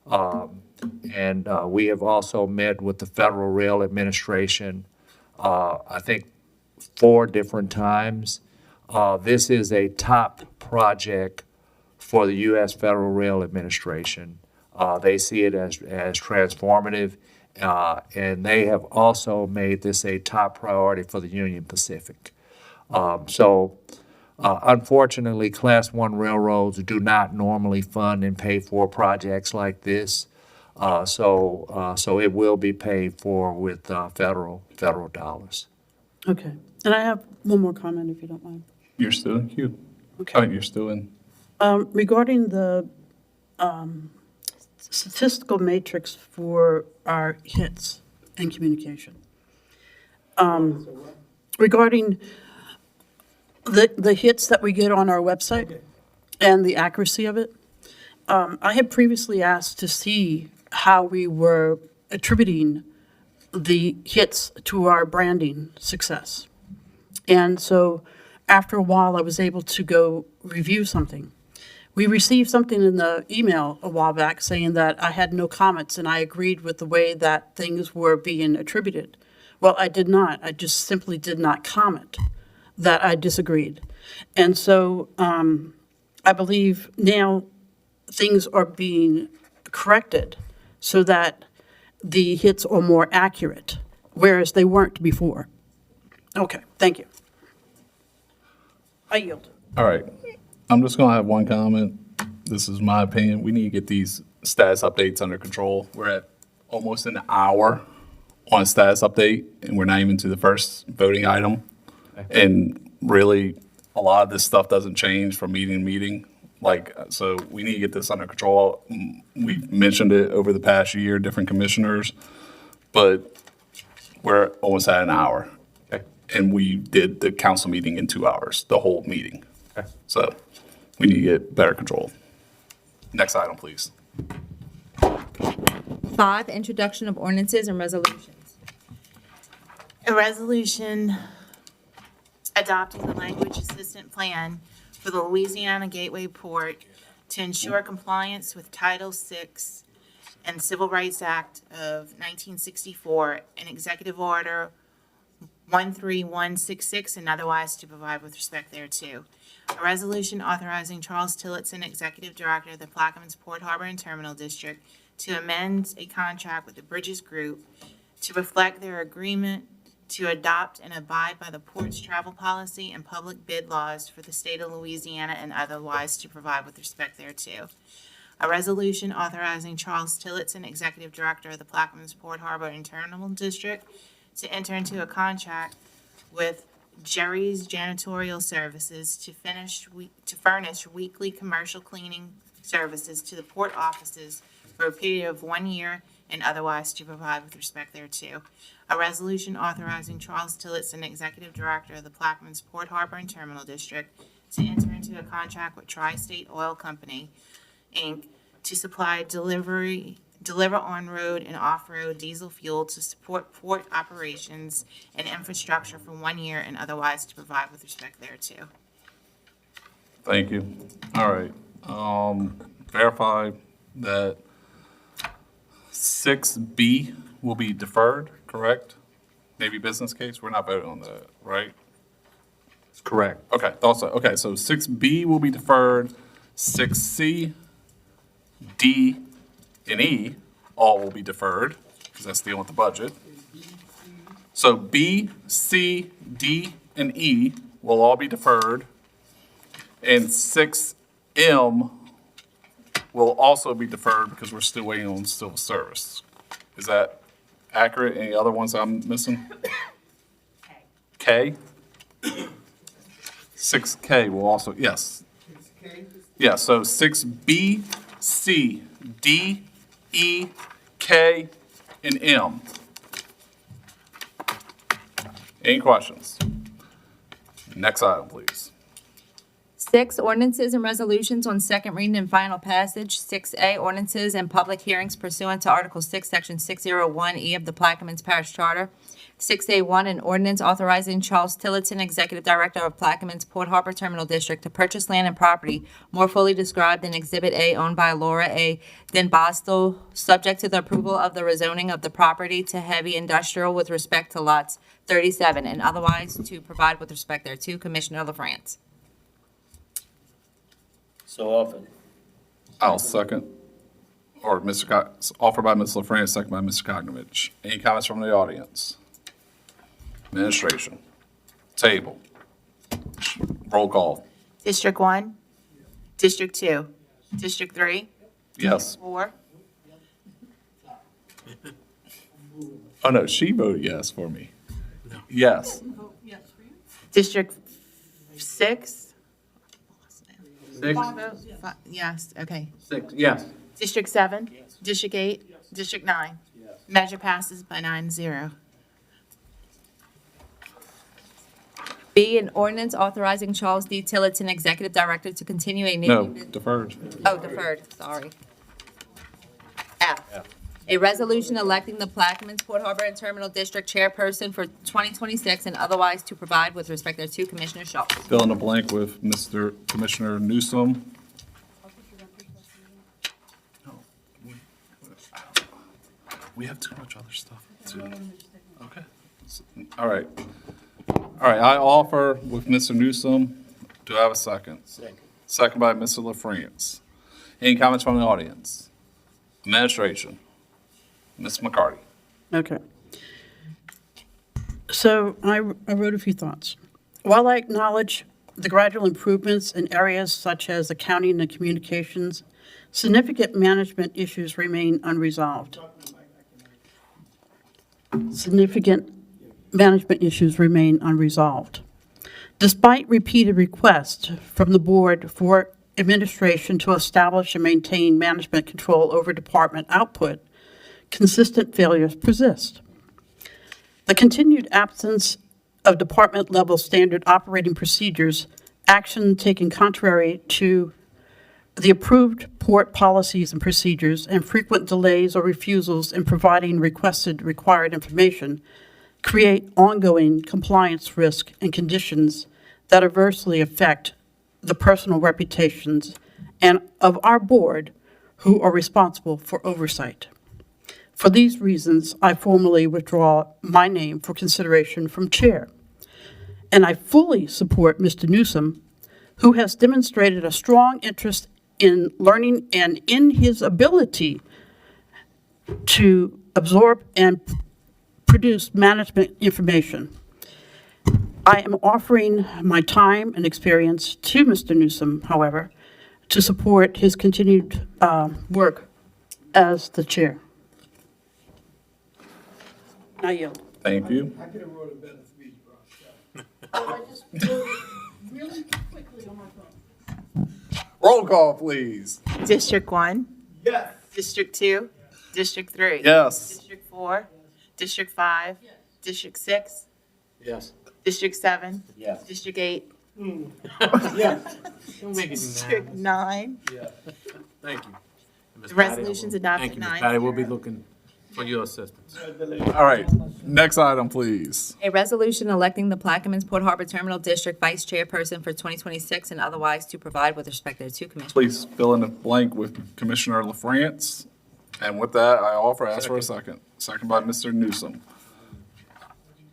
And we have also met with the Federal Rail Administration, I think 4 different times. This is a top project for the U.S. Federal Rail Administration. They see it as transformative, and they have also made this a top priority for the Union Pacific. Unfortunately, Class 1 railroads do not normally fund and pay for projects like this. So it will be paid for with federal dollars. Okay. And I have one more comment, if you don't mind. You're still in queue. Okay. You're still in. Regarding the statistical matrix for our hits in communication. Regarding the hits that we get on our website and the accuracy of it, I had previously asked to see how we were attributing the hits to our branding success. And so after a while, I was able to go review something. We received something in the email a while back saying that I had no comments and I agreed with the way that things were being attributed. Well, I did not. I just simply did not comment that I disagreed. And so I believe now things are being corrected so that the hits are more accurate, whereas they weren't before. Okay, thank you. I yield. All right. I'm just going to have one comment. This is my opinion. We need to get these status updates under control. We're at almost an hour on a status update, and we're not even to the first voting item. And really, a lot of this stuff doesn't change from meeting to meeting. So we need to get this under control. We've mentioned it over the past year, different commissioners, but we're almost at an hour. Okay. And we did the council meeting in 2 hours, the whole meeting. Okay. So we need to get better control. Next item, please. 5, introduction of ordinances and resolutions. A resolution adopting the language assistant plan for the Louisiana Gateway Port to ensure compliance with Title VI and Civil Rights Act of 1964 and Executive Order 13166 and otherwise to provide with respect thereto. A resolution authorizing Charles Tillotson, Executive Director of the Plaquemines Port Harbor and Terminal District, to amend a contract with the Bridges Group to reflect their agreement to adopt and abide by the port's travel policy and public bid laws for the state of Louisiana and otherwise to provide with respect thereto. A resolution authorizing Charles Tillotson, Executive Director of the Plaquemines Port Harbor and Terminal District, to enter into a contract with Jerry's Janitorial Services to furnish weekly commercial cleaning services to the port offices for a period of 1 year and otherwise to provide with respect thereto. A resolution authorizing Charles Tillotson, Executive Director of the Plaquemines Port Harbor and Terminal District, to enter into a contract with Tri-State Oil Company, Inc., to supply deliver on-road and off-road diesel fuel to support port operations and infrastructure for 1 year and otherwise to provide with respect thereto. Thank you. All right. Verify that 6B will be deferred, correct? Maybe business case, we're not voting on that, right? Correct. Okay, also, okay, so 6B will be deferred, 6C, D, and E all will be deferred, because that's dealing with the budget. So B, C, D, and E will all be deferred, and 6M will also be deferred because we're still waiting on civil service. Is that accurate? Any other ones I'm missing? K? 6K will also, yes. Yeah, so 6B, C, D, E, K, and M. Any questions? Next item, please. 6, ordinances and resolutions on second reading and final passage. 6A, ordinances and public hearings pursuant to Article 6, Section 601E of the Plaquemines Parish Charter. 6A1, an ordinance authorizing Charles Tillotson, Executive Director of Plaquemines Port Harbor Terminal District, to purchase land and property more fully described in Exhibit A owned by Laura A. Denbostel, subject to the approval of the rezoning of the property to heavy industrial with respect to lots 37 and otherwise to provide with respect thereto. Commissioner LaFrance. So often. I'll second. Or offered by Ms. LaFrance, second by Mr. Koknovich. Any comments from the audience? Administration. Table. Roll call. District 1, District 2, District 3, Yes. 4, Oh, no, she voted yes for me. Yes. District 6. 6, Yes, okay. 6, yes. District 7, District 8, District 9. Measure passes by 9-0. B, an ordinance authorizing Charles D. Tillotson, Executive Director, to continue a No, Navy. deferred. Oh, deferred, sorry. F, a resolution electing the Plaquemines Port Harbor and Terminal District Chairperson for 2026 and otherwise to provide with respect thereto. Commissioner Schultz. Fill in the blank with Mr. Commissioner Newsom. We have too much other stuff too. Okay. All right. All right, I offer with Mr. Newsom. Do I have a second? Second by Mr. LaFrance. Any comments from the audience? Administration. Ms. McCarty. Okay. So I wrote a few thoughts. While I acknowledge the gradual improvements in areas such as accounting and communications, significant management issues remain unresolved. Significant management issues remain unresolved. Despite repeated requests from the board for administration to establish and maintain management control over department output, consistent failures persist. The continued absence of department-level standard operating procedures, action taken contrary to The approved port policies and procedures and frequent delays or refusals in providing requested required information create ongoing compliance risk and conditions that adversely affect the personal reputations and of our board who are responsible for oversight. For these reasons, I formally withdraw my name for consideration from chair. And I fully support Mr. Newsom, who has demonstrated a strong interest in learning and in his ability to absorb and produce management information. I am offering my time and experience to Mr. Newsom, however, to support his continued work as the chair. I yield. Thank you. I could have wrote a better speech, bro. I just wrote it really quickly on my phone. Roll call, please. District 1, Yes. District 2, District 3. Yes. District 4, District 5, District 6, Yes. District 7. Yes. District 8. Don't make it District 9. Thank you. Ms. The Patty, resolution's we'll- adopted Thank you, Ms. nine. Patty. We'll be looking for your assistance. All right. Next item, please. A resolution electing the Plaquemines Port Harbor Terminal District Vice Chairperson for 2026 and otherwise to provide with respect thereto, Commissioner. Please fill in the blank with Commissioner LaFrance. And with that, I ask for a second. Second by Mr. Newsom.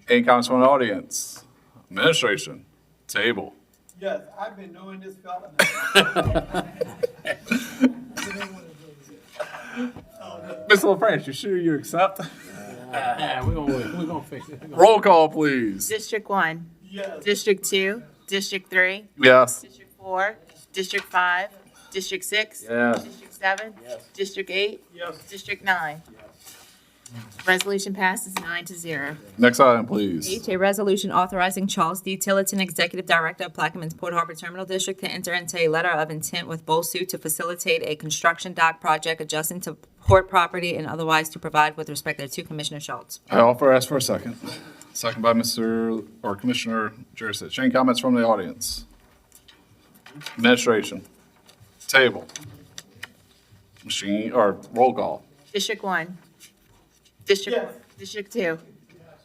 Any comments from the audience? Administration, table. Yes, I've been knowing this fella. Mr. LaFrance, you sure you accept? Yeah, we're gonna fix it. Roll call, please. District 1, Yes. District 2, District 3, Yes. District 4, District 5, District 6. Yes. District 7. District 8. Yes. District 9. Resolution passes 9-0. Next item, please. H, a resolution authorizing Charles D. Tillotson, Executive Director of Plaquemines Port Harbor Terminal District, to enter into a letter of intent with BOSU to facilitate a construction dock project adjacent to port property and otherwise to provide with respect thereto, Commissioner Schultz. I ask for a second. Second by Commissioner Jurisich. Any comments from the audience? Administration, table. Roll call. District 1. District, Yes. District 2.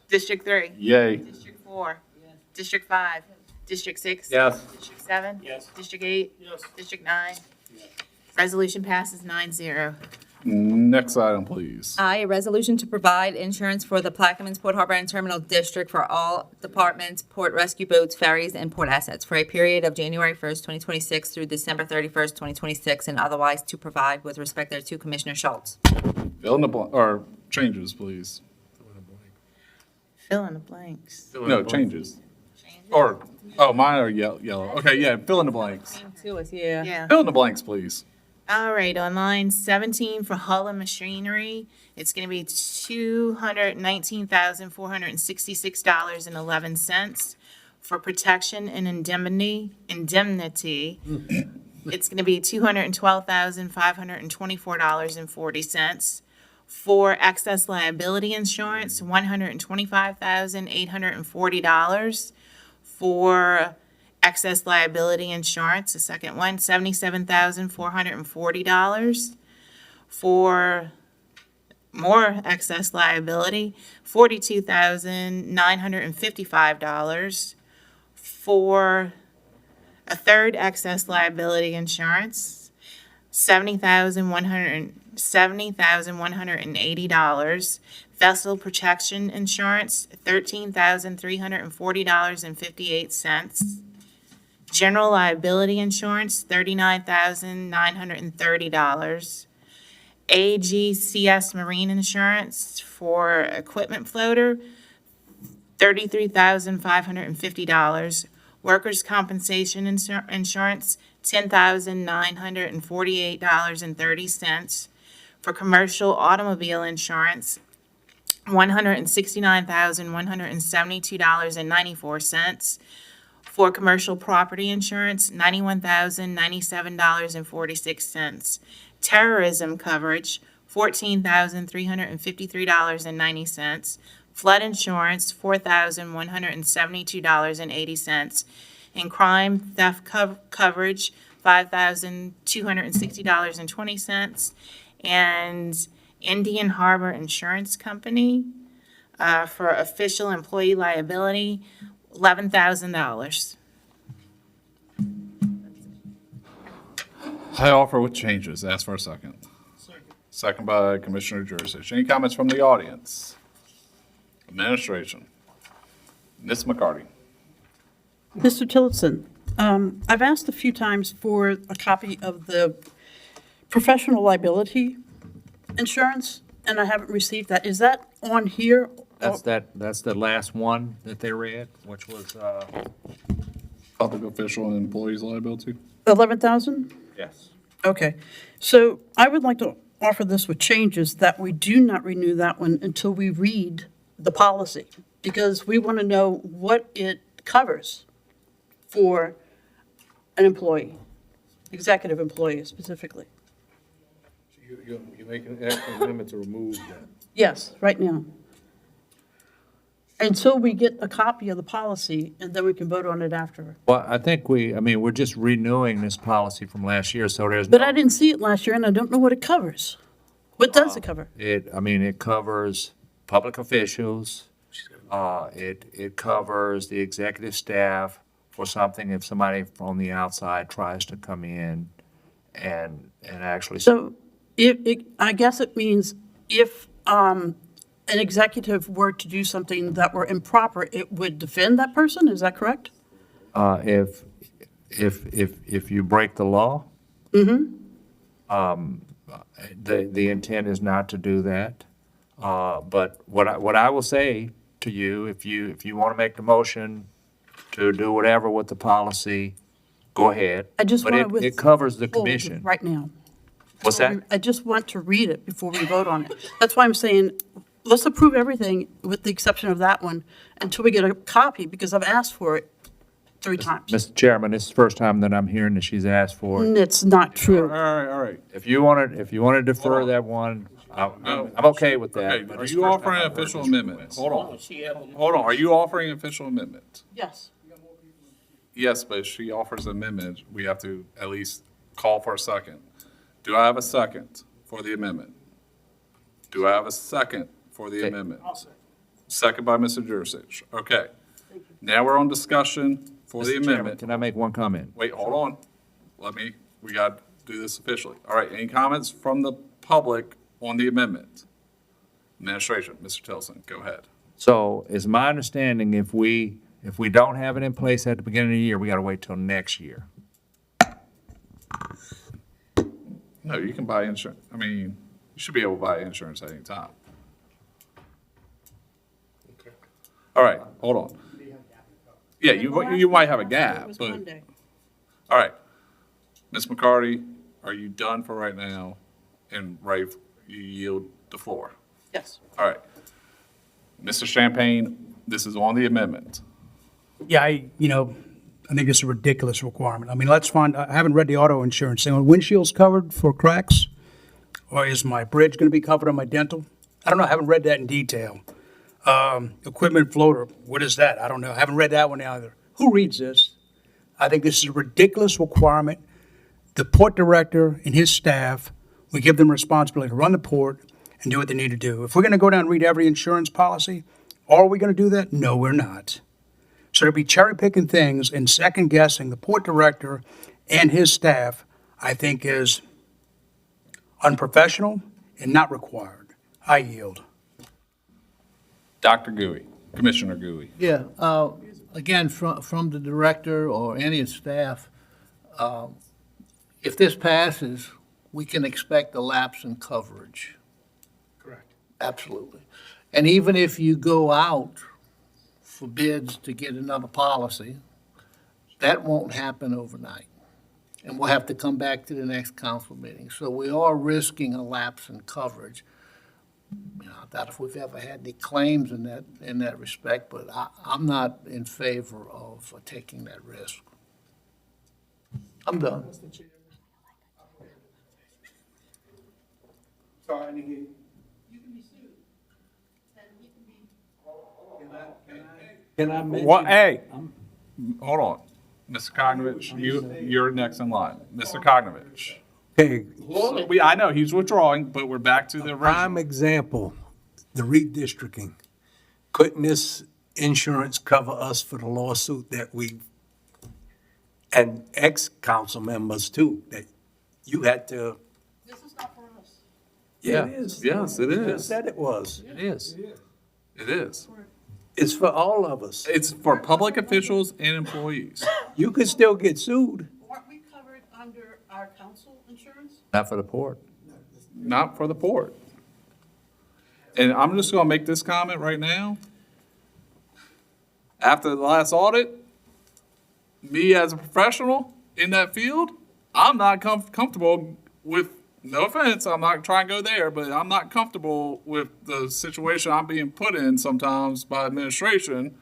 District 3. Yay. District 4. District 5. District 6. Yes. District 7. Yes. District 8. Yes. District 9. Resolution passes 9-0. Next item, please. I, a resolution to provide insurance for the Plaquemines Port Harbor and Terminal District for all departments, port rescue boats, ferries, and port assets for a period of January 1st, 2026 through December 31st, 2026, and otherwise to provide with respect thereto, Commissioner Schultz. Fill in the or changes, please. Fill in the blanks. No, changes. Or, mine are yellow. Okay, yeah, fill in the blanks. Yeah. Fill in the blanks, please. All right, on line 17 for hull and machinery, it's going to be $219,466.11. For protection and indemnity, it's going to be $212,524.40. For excess liability insurance, $125,840. For excess liability insurance, the second one, $77,440. For more excess liability, $42,955. For a third excess liability insurance, $70,180. Vessel protection insurance, $13,340.58. General liability insurance, $39,930. AGCS marine insurance for equipment floater, $33,550. Workers' compensation insurance, $10,948.30. For commercial automobile insurance, $169,172.94. For commercial property insurance, $91,097.46. Terrorism coverage, $14,353.90. Flood insurance, $4,172.80. And crime theft coverage, $5,260.20. And Indian Harbor Insurance Company, for official employee liability, $11,000. I offer with changes. Ask for a second. Second by Commissioner Jurisich. Any comments from the audience? Administration. Ms. McCarty. Mr. Tillotson, I've asked a few times for a copy of the professional liability insurance, and I haven't received that. Is that on here? That's the last one that they read, which was, Public official and employees liability. 11,000? yes. Okay. So I would like to offer this with changes that we do not renew that one until we read the policy, because we want to know what it covers for an employee, executive employee specifically. You're making an actual amendment to remove that. Yes, right now. Until we get a copy of the policy, and then we can vote on it after. Well, I think we're just renewing this policy from last year, so there's. But no- I didn't see it last year, and I don't know what it covers. What does it cover? It covers public officials. It covers the executive staff for something if somebody from the outside tries to come in and actually. So I guess it means if an executive were to do something that were improper, it would defend that person, is that correct? If you break the law. The intent is not to do that. But what I will say to you, if you want to make the motion to do whatever with the policy, go ahead. I just But want to it covers the withhold commission. right now. What's that? I just want to read it before we vote on it. That's why I'm saying, let's approve everything with the exception of that one until we get a copy, because I've asked for it 3 times. Mr. Chairman, this is the first time that I'm hearing that she's asked for it. And it's not All true. right, all right. If you want to defer that one, I'm okay with that. Okay, but are it's you the first offering time an I've heard official this amendment? request. Hold on. Hold on. Are you offering an official amendment? Yes. Yes, but if she offers an amendment, we have to at least call for a second. Do I have a second for the amendment? Do I have a second for the amendment? Second by Mr. Jurisich. Okay. Now we're on discussion for the Mr. Chairman, amendment. can I make one comment? Wait, hold on. We got to do this officially. All right, any comments from the public on the amendment? Administration, Mr. Tilson, go ahead. So it's my understanding if we don't have it in place at the beginning of the year, we got to wait till next year. No, you can buy insurance. I mean, you should be able to buy insurance at any time. All right, hold on. Yeah, you might have a It gap, was but, Monday. all right. Ms. McCarty, are you done for right now? And Rafe, you yield the floor. Yes. All right. Mr. Champagne, this is on the amendment. Yeah, I think it's a ridiculous requirement. I mean, let's find, I haven't read the auto insurance thing. Are windshields covered for cracks? Or is my bridge going to be covered on my dental? I don't know, I haven't read that in detail. Equipment floater, what is that? I don't know, I haven't read that one either. Who reads this? I think this is a ridiculous requirement. The port director and his staff, we give them responsibility to run the port and do what they need to do. If we're going to go down and read every insurance policy, are we going to do that? No, we're not. So to be cherry picking things and second guessing the port director and his staff, I think is unprofessional and not required. I yield. Dr. Gui, Commissioner Gui. Yeah, again, from the director or any staff, if this passes, we can expect a lapse in coverage. Correct. Absolutely. And even if you go out for bids to get another policy, that won't happen overnight. And we'll have to come back to the next council meeting. So we are risking a lapse in coverage. I doubt if we've ever had any claims in that respect, but I'm not in favor of taking that risk. I'm done. Can I mention? What, hey, hold on. Mr. Cognovich, you're next in line. Mr. Cognovich. Okay, I know, he's withdrawing, but we're back to the prime original. example, the redistricting. Couldn't this insurance cover us for the lawsuit that we, and ex-council members too, that you had to? This is not for us. Yeah, it is. Yes, it You is. just said it was. It is. It is. It's for all of us. It's for public officials and employees. You could still get sued. Weren't we covered under our council insurance? Not for the port. Not for the port. And I'm just gonna make this comment right now. After the last audit, me as a professional in that field, I'm not comfortable with, no offense, I'm not trying to go there, but I'm not comfortable with the situation I'm being put in sometimes by administration,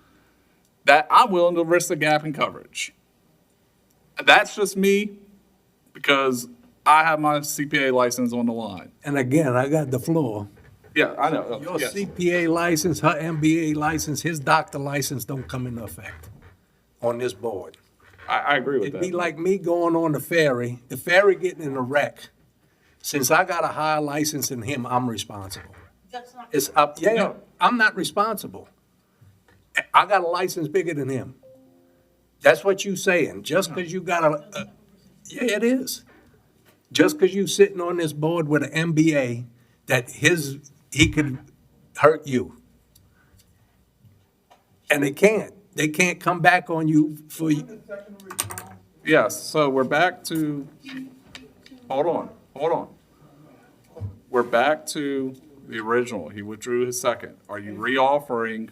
that I'm willing to risk the gap in coverage. That's just me, because I have my CPA license on the line. And again, I got the floor. Yeah, I know. Your Yes. CPA license, her MBA license, his doctor license don't come into effect on this board. I agree with It'd be that. like me going on the ferry getting in a wreck. Since I got a higher license than him, I'm responsible. That's not. It's up, yeah, I'm not responsible. I got a license bigger than him. That's what you saying, just because you got yeah, it is. Just because you sitting on this board with an MBA, that he could hurt you. And they can't come back on you for, Yes, so we're back to, hold on. We're back to the original. He withdrew his second. Are you reoffering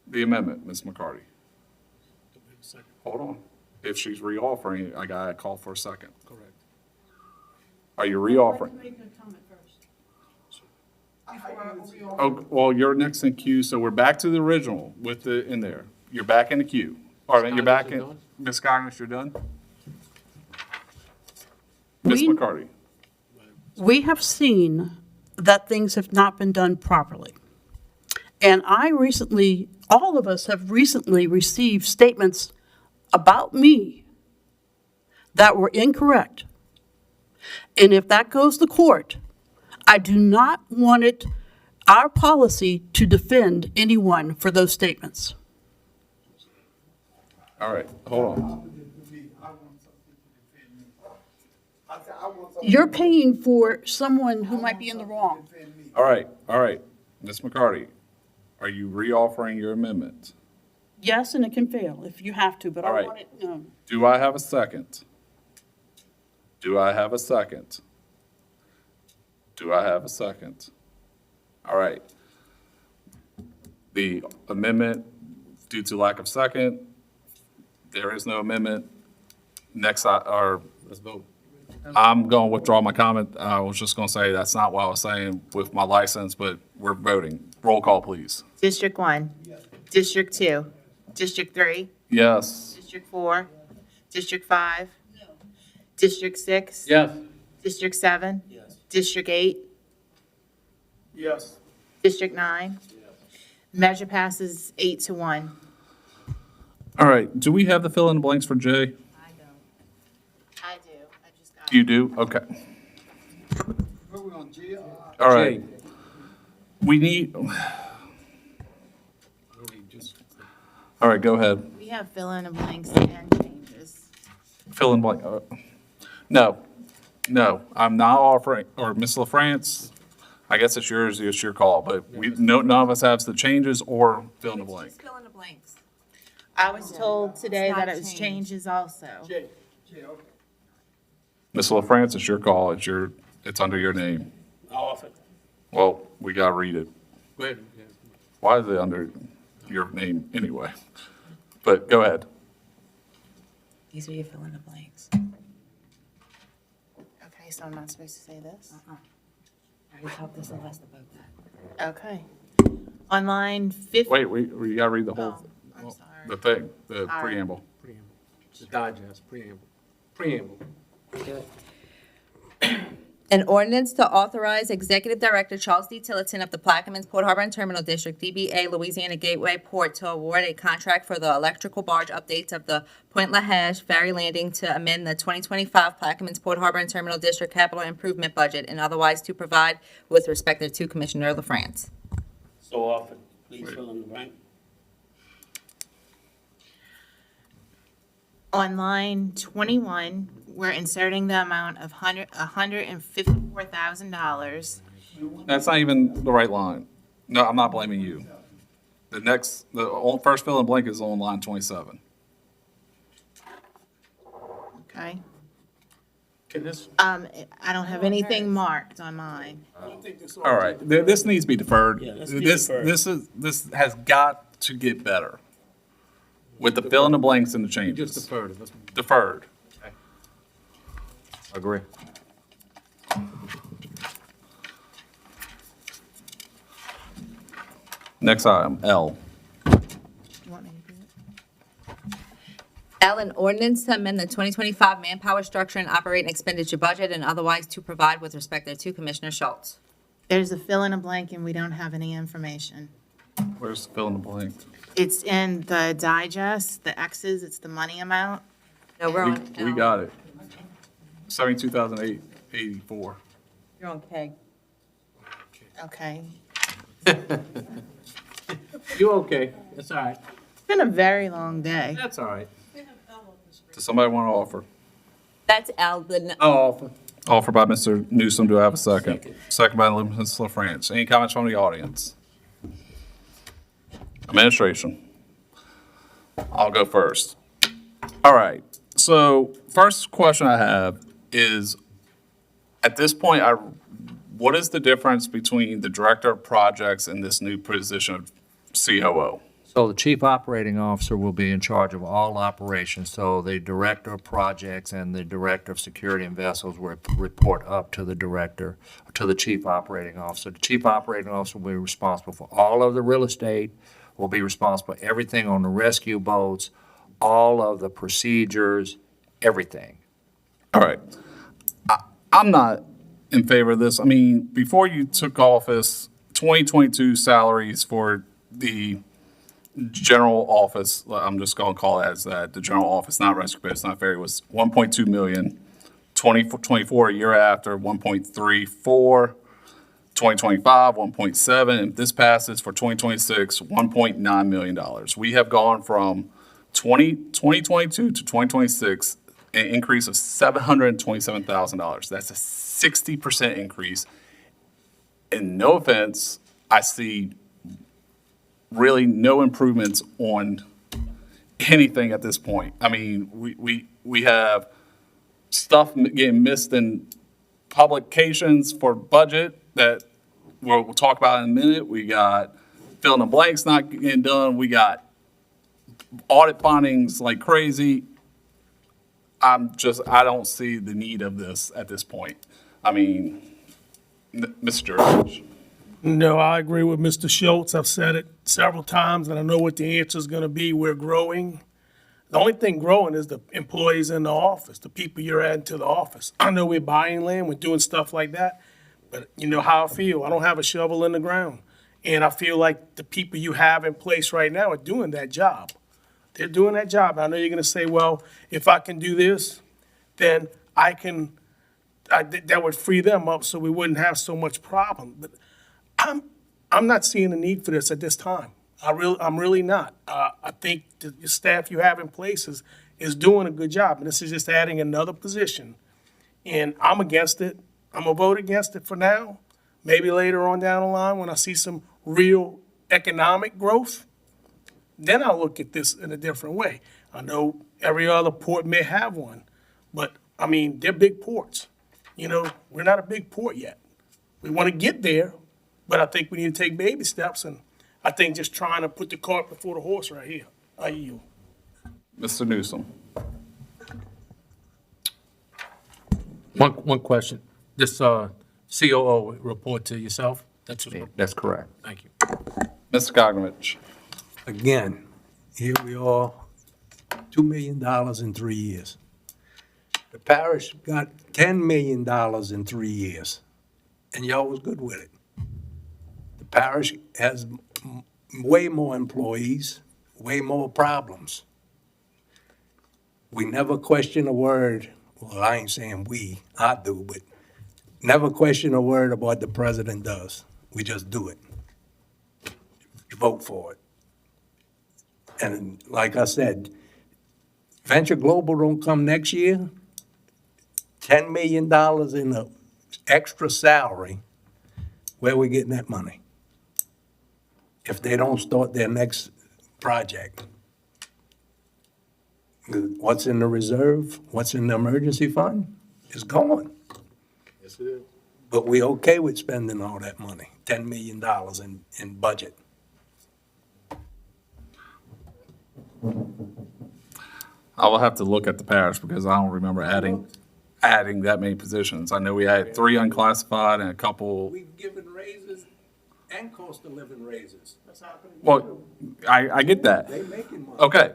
the amendment, Ms. McCarty? Hold on. If she's reoffering, I gotta call for a second. Correct. Are you reoffering? Make a comment first. Oh, well, you're next in queue, so we're back to the original with the, in there. You're back in the queue. All right, you're back in, Ms. Connors, you're done? Ms. We- McCarty? We have seen that things have not been done properly. And all of us have recently received statements about me that were incorrect. And if that goes to court, I do not want our policy to defend anyone for those statements. All right, hold on. You're paying for someone who might be in the wrong. All right. Ms. McCarty, are you reoffering your amendment? Yes, and it can fail if you have to, but All I right. want it known. Do I have a second? Do I have a second? Do I have a second? All right. The amendment, due to lack of second, there is no amendment. Next, let's vote. I'm going to withdraw my comment. I was just going to say that's not what I was saying with my license, but we're voting. Roll call, please. District 1. District 2. District 3. Yes. District 4. District 5. District 6. Yes. District 7. District 8. Yes. District 9. Measure passes 8-1. All right. Do we have the fill in the blanks for J? I do. I just got it. You do? Okay. All right. We need, all right, go ahead. We have fill in the blanks and changes. Fill in blank. No, I'm not offering, or Ms. LaFrance, I guess it's your call, but none of us has the changes or fill in the blank. Fill in the blanks. I was told today It's that not it was changed. changes also. Ms. LaFrance, it's your call. It's under your name. I'll offer it. Well, we gotta read it. Go ahead. Why is it under your name anyway? But go ahead. These are your fill in the blanks. Okay, so I'm not supposed to say this? I already talked to Sylvester about that. Okay. On line 50. Wait, we gotta read the whole, Oh, I'm sorry. the thing, the right. preamble. The digest, preamble. An ordinance to authorize Executive Director Charles D. Tillotson of the Plaquemines Port Harbor and Terminal District, DBA Louisiana Gateway Port, to award a contract for the electrical barge updates of the Point LaHache Ferry Landing to amend the 2025 Plaquemines Port Harbor and Terminal District Capital Improvement Budget and otherwise to provide with respect to Commissioner LaFrance. So often, please fill in the blank. On line 21, we're inserting the amount of $154,000. That's not even the right line. No, I'm not blaming you. First fill in blank is on line 27. Okay. Can this, I don't have anything marked on mine. All right, this needs to be deferred. Yeah, let's be This has got to get better with the fill in the blanks and the changes. just deferred it. Let's- Deferred. Agree. Next item, L. You want me to do it? L, an ordinance to amend the 2025 manpower structure and operating expenditure budget and otherwise to provide with respect to Commissioner Schultz. There's a fill in a blank and we don't have any information. Where's the fill in the blank? It's in the digest, the X's, it's the money amount. No, we're We on we L. got it. 72,884. You're on K. Okay. You okay? That's all right. It's been a very long day. That's all right. Does somebody want to offer? That's L, the, I'll offer. Offered by Mr. Newsom. Do I have a second? Second by Ms. LaFrance. Any comments from the audience? Administration. I'll go first. All right. So first question I have is, at this point, what is the difference between the Director of Projects and this new position of COO? So the chief operating officer will be in charge of all operations. So the director of projects and the director of security and vessels will report up to the director, to the chief operating officer. The chief operating officer will be responsible for all of the real estate, will be responsible for everything on the rescue boats, all of the procedures, everything. All right. I'm not in favor of this. I mean, before you took office, 2022 salaries for the general office, I'm just going to call it as that, the general office, not rescue, but it's not fair, was 1.2 million. 2024, a year after, 1.34. 2025, 1.7. If this passes for 2026, $1.9 million. We have gone from 2022 to 2026, an increase of $727,000. That's a 60% increase. And no offense, I see really no improvements on anything at this point. I mean, we have stuff getting missed in publications for budget that we'll talk about in a minute. We got fill in the blanks not getting done. We got audit findings like crazy. I don't see the need of this at this point. I mean, Mr. George. No, I agree with Mr. Schultz. I've said it several times, and I know what the answer is going to be. We're growing. The only thing growing is the employees in the office, the people you're adding to the office. I know we're buying land, we're doing stuff like that, but you know how I feel. I don't have a shovel in the ground. And I feel like the people you have in place right now are doing that job. They're doing that job. I know you're going to say, well, if I can do this, then that would free them up so we wouldn't have so much problem. But I'm not seeing a need for this at this time. I'm really not. I think the staff you have in place is doing a good job, and this is just adding another position. And I'm against it. I'm gonna vote against it for now. Maybe later on down the line, when I see some real economic growth, then I'll look at this in a different way. I know every other port may have one, but I mean, they're big ports. You know, we're not a big port yet. We want to get there, but I think we need to take baby steps, and I think just trying to put the cart before the horse right here. I yield. Mr. Newsom. One question. This COO report to yourself? That's correct. Thank you. Mr. Kognovich. Again, here we are, $2 million in 3 years. The parish got $10 million in 3 years, and y'all was good with it. The parish has way more employees, way more problems. We never question a word, well, I ain't saying we, I do, but never question a word about what the president does. We just do it. You vote for it. And like I said, Venture Global don't come next year, $10 million in a extra salary, where we getting that money? If they don't start their next project. What's in the reserve, what's in the emergency fund is gone. Yes, it is. But we okay with spending all that money, $10 million in budget. I will have to look at the parish because I don't remember adding that many positions. I know we had 3 unclassified and a couple, We've given raises and cost of living raises. well, I get that. They making money. Okay,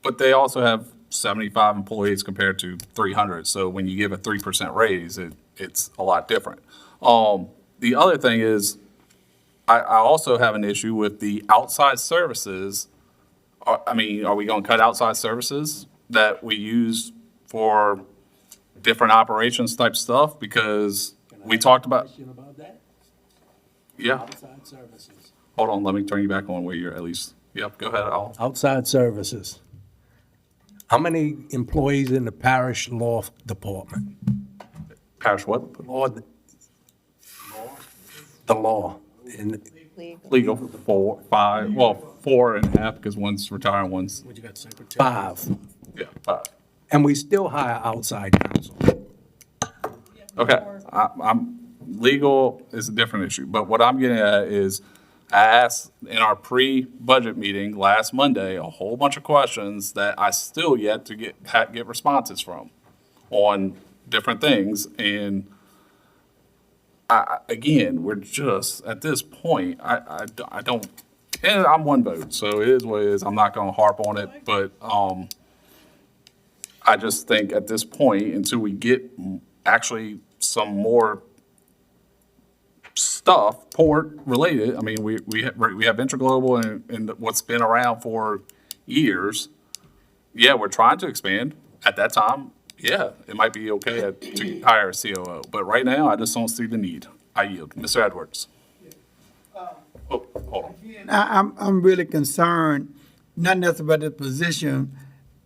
but they also have 75 employees compared to 300. So when you give a 3% raise, it's a lot different. The other thing is, I also have an issue with the outside services. I mean, are we going to cut outside services that we use for different operations type stuff? Because we talked about, Question about that? yeah, Outside services. hold on, let me turn you back on where you're at least, yep, go ahead, Al. Outside services. How many employees in the parish law department? Parish what? Law, the law. In Legal, 4, 5, well, 4.5 because one's retiring, one's, What you got, secretary? 5. yeah, 5. And we still hire outside counsel. Okay, I'm, legal is a different issue, but what I'm getting at is, I asked in our pre-budget meeting last Monday, a whole bunch of questions that I still yet to get responses from on different things, and again, we're just, at this point, I don't, and I'm one vote, so it is what it is, I'm not gonna harp on it, but, I just think at this point, until we get actually some more stuff, port related, I mean, we have Venture Global and what's been around for years. Yeah, we're trying to expand. At that time, yeah, it might be okay to hire a COO, but right now, I just don't see the need. I yield. Mr. Edwards. Oh, hold on. I'm really concerned, not necessarily about the position,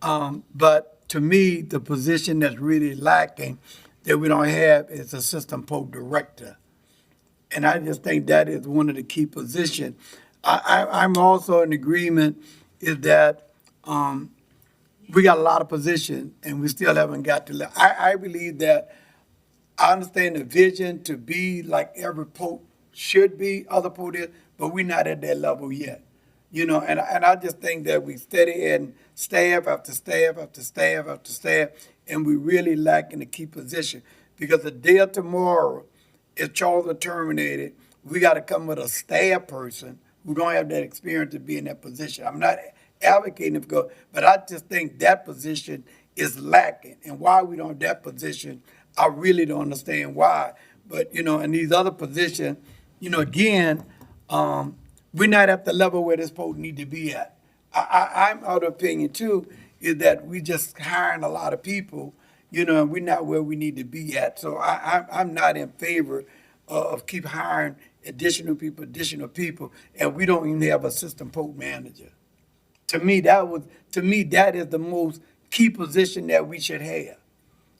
but to me, the position that's really lacking that we don't have is assistant post director. And I just think that is one of the key positions. I'm also in agreement is that we got a lot of positions and we still haven't got to. I believe that I understand the vision to be like every post should be, other posts is, but we're not at that level yet. You know, and I just think that we steady adding staff after staff after staff after staff, and we really lack in the key position. Because the day of tomorrow, if Charles is terminated, we got to come with a staff person who don't have that experience to be in that position. I'm not advocating to go, but I just think that position is lacking. And why we don't have that position, I really don't understand why. But, you know, in these other positions, you know, again, we're not at the level where this post need to be at. I'm of the opinion too, is that we just hiring a lot of people, you know, and we're not where we need to be at. So I'm not in favor of keep hiring additional people, and we don't even have a assistant post manager. To me, that is the most key position that we should have,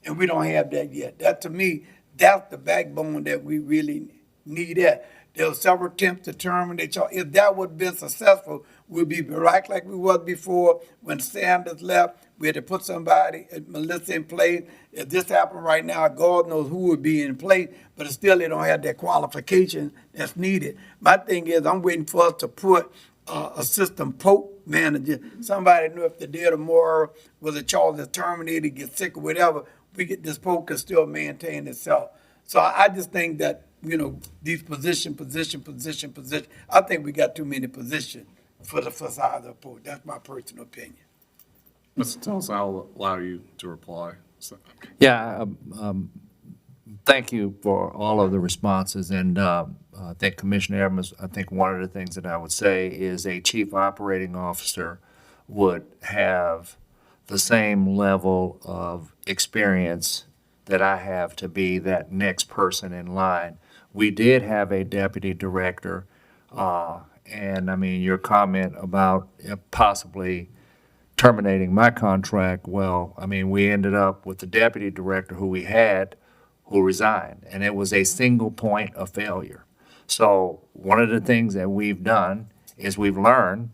and we don't have that yet. That to me, that's the backbone that we really need. That there were several attempts to terminate. If that would have been successful, we'd be right like we was before when Sanders left. We had to put somebody, Melissa, in place. If this happened right now, God knows who would be in place, but still they don't have that qualification that's needed. My thing is, I'm waiting for us to put assistant post manager, somebody knew if the day or tomorrow was a charge that's terminated, get sick or whatever, we get this post can still maintain itself. So I just think that, you know, these position. I think we got too many positions for the facade of the post. That's my personal opinion. Mr. Tillis, I'll allow you to reply. Yeah, thank you for all of the responses, and I think Commissioner Evans, I think one of the things that I would say is a chief operating officer would have the same level of experience that I have to be that next person in line. We did have a deputy director, and I mean, your comment about possibly terminating my contract, well, I mean, we ended up with the deputy director who we had, who resigned, and it was a single point of failure. So one of the things that we've done is we've learned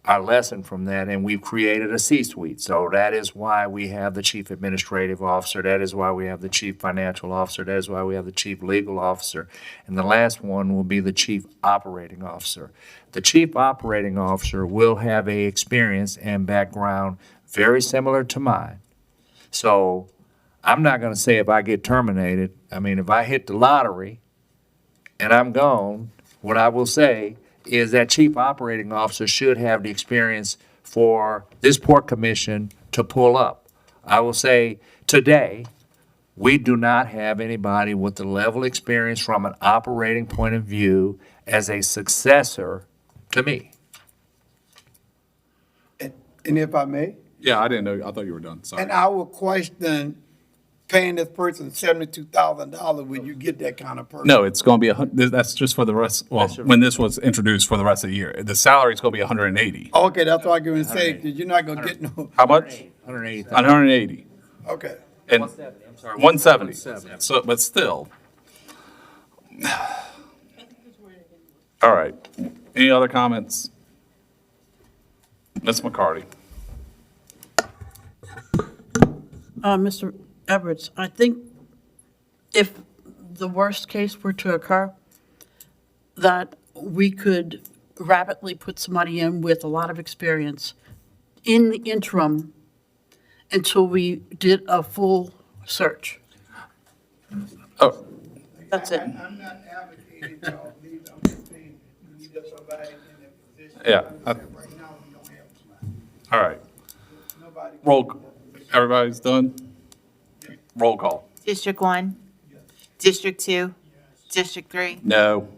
our lesson from that, and we've created a C-suite. So that is why we have the chief administrative officer, that is why we have the chief financial officer, that is why we have the chief legal officer, and the last one will be the chief operating officer. The chief operating officer will have a experience and background very similar to mine. So I'm not gonna say if I get terminated, I mean, if I hit the lottery and I'm gone, what I will say is that chief operating officer should have the experience for this port commission to pull up. I will say today, we do not have anybody with the level of experience from an operating point of view as a successor to me. And if I may, Yeah, I didn't know, I thought you were done, sorry. and I will question paying this person $72,000, will you get that kind of person? No, it's going to be that's just for the rest, well, when this was introduced for the rest of the year. The salary is going to be 180. Okay, that's what I'm going to say, because you're not going to get no, How much? 180,000. 180. okay. And 170. So, but still. All right. Any other comments? Ms. McCarty? Mr. Edwards, I think if the worst case were to occur, that we could rapidly put somebody in with a lot of experience in the interim until we did a full search. Oh, That's it. I'm not advocating y'all leave, I'm just saying, you need to somebody in that position. Yeah. Right now, we don't have somebody. all right. Nobody. Roll, everybody's done? Roll call. District 1? District 2? District 3? No.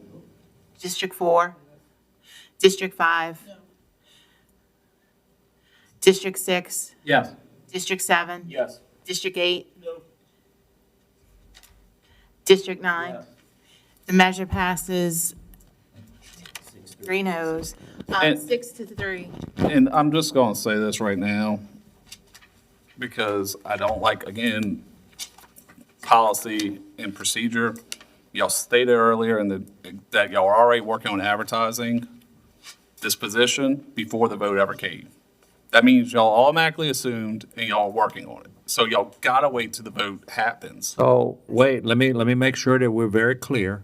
District 4? District 5? District 6? Yes. District 7? Yes. District 8? District 9? The measure passes 3 noes, And- 6 to 3. And I'm just going to say this right now, because I don't like, again, policy and procedure. Y'all stated earlier that y'all are already working on advertising this position before the vote ever came. That means y'all automatically assumed and y'all are working on it. So y'all gotta wait till the vote happens. So, wait, let me make sure that we're very clear.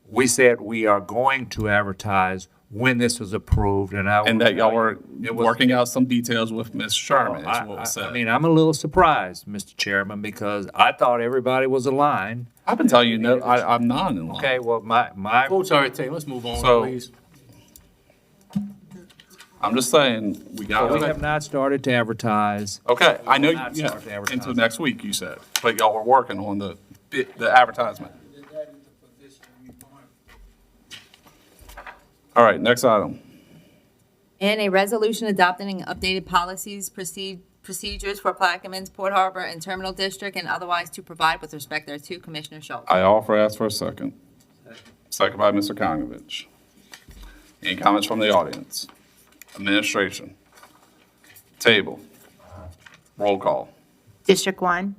We said we are going to advertise when this was approved, and I. And that y'all were It was- working out some details with Ms. Sherman, is what was I said. mean, I'm a little surprised, Mr. Chairman, because I thought everybody was aligned. I've been telling you, no, I'm not in line. Okay, well, my, Vote's already taken. Let's move on, So- please. I'm just saying, we we gotta. have not started to advertise. Okay, I know, Not yeah, start the advertising. until next week, you said, but y'all were working on the advertisement. All right, next item. And a resolution adopting updated policies, procedures for Plaquemines, Port Harbor, and Terminal District, and otherwise to provide with respect thereto. Commissioner Schultz. I offer ask for a second. Second by Mr. Kongovich. Any comments from the audience? Administration? Table? Roll call? District 1?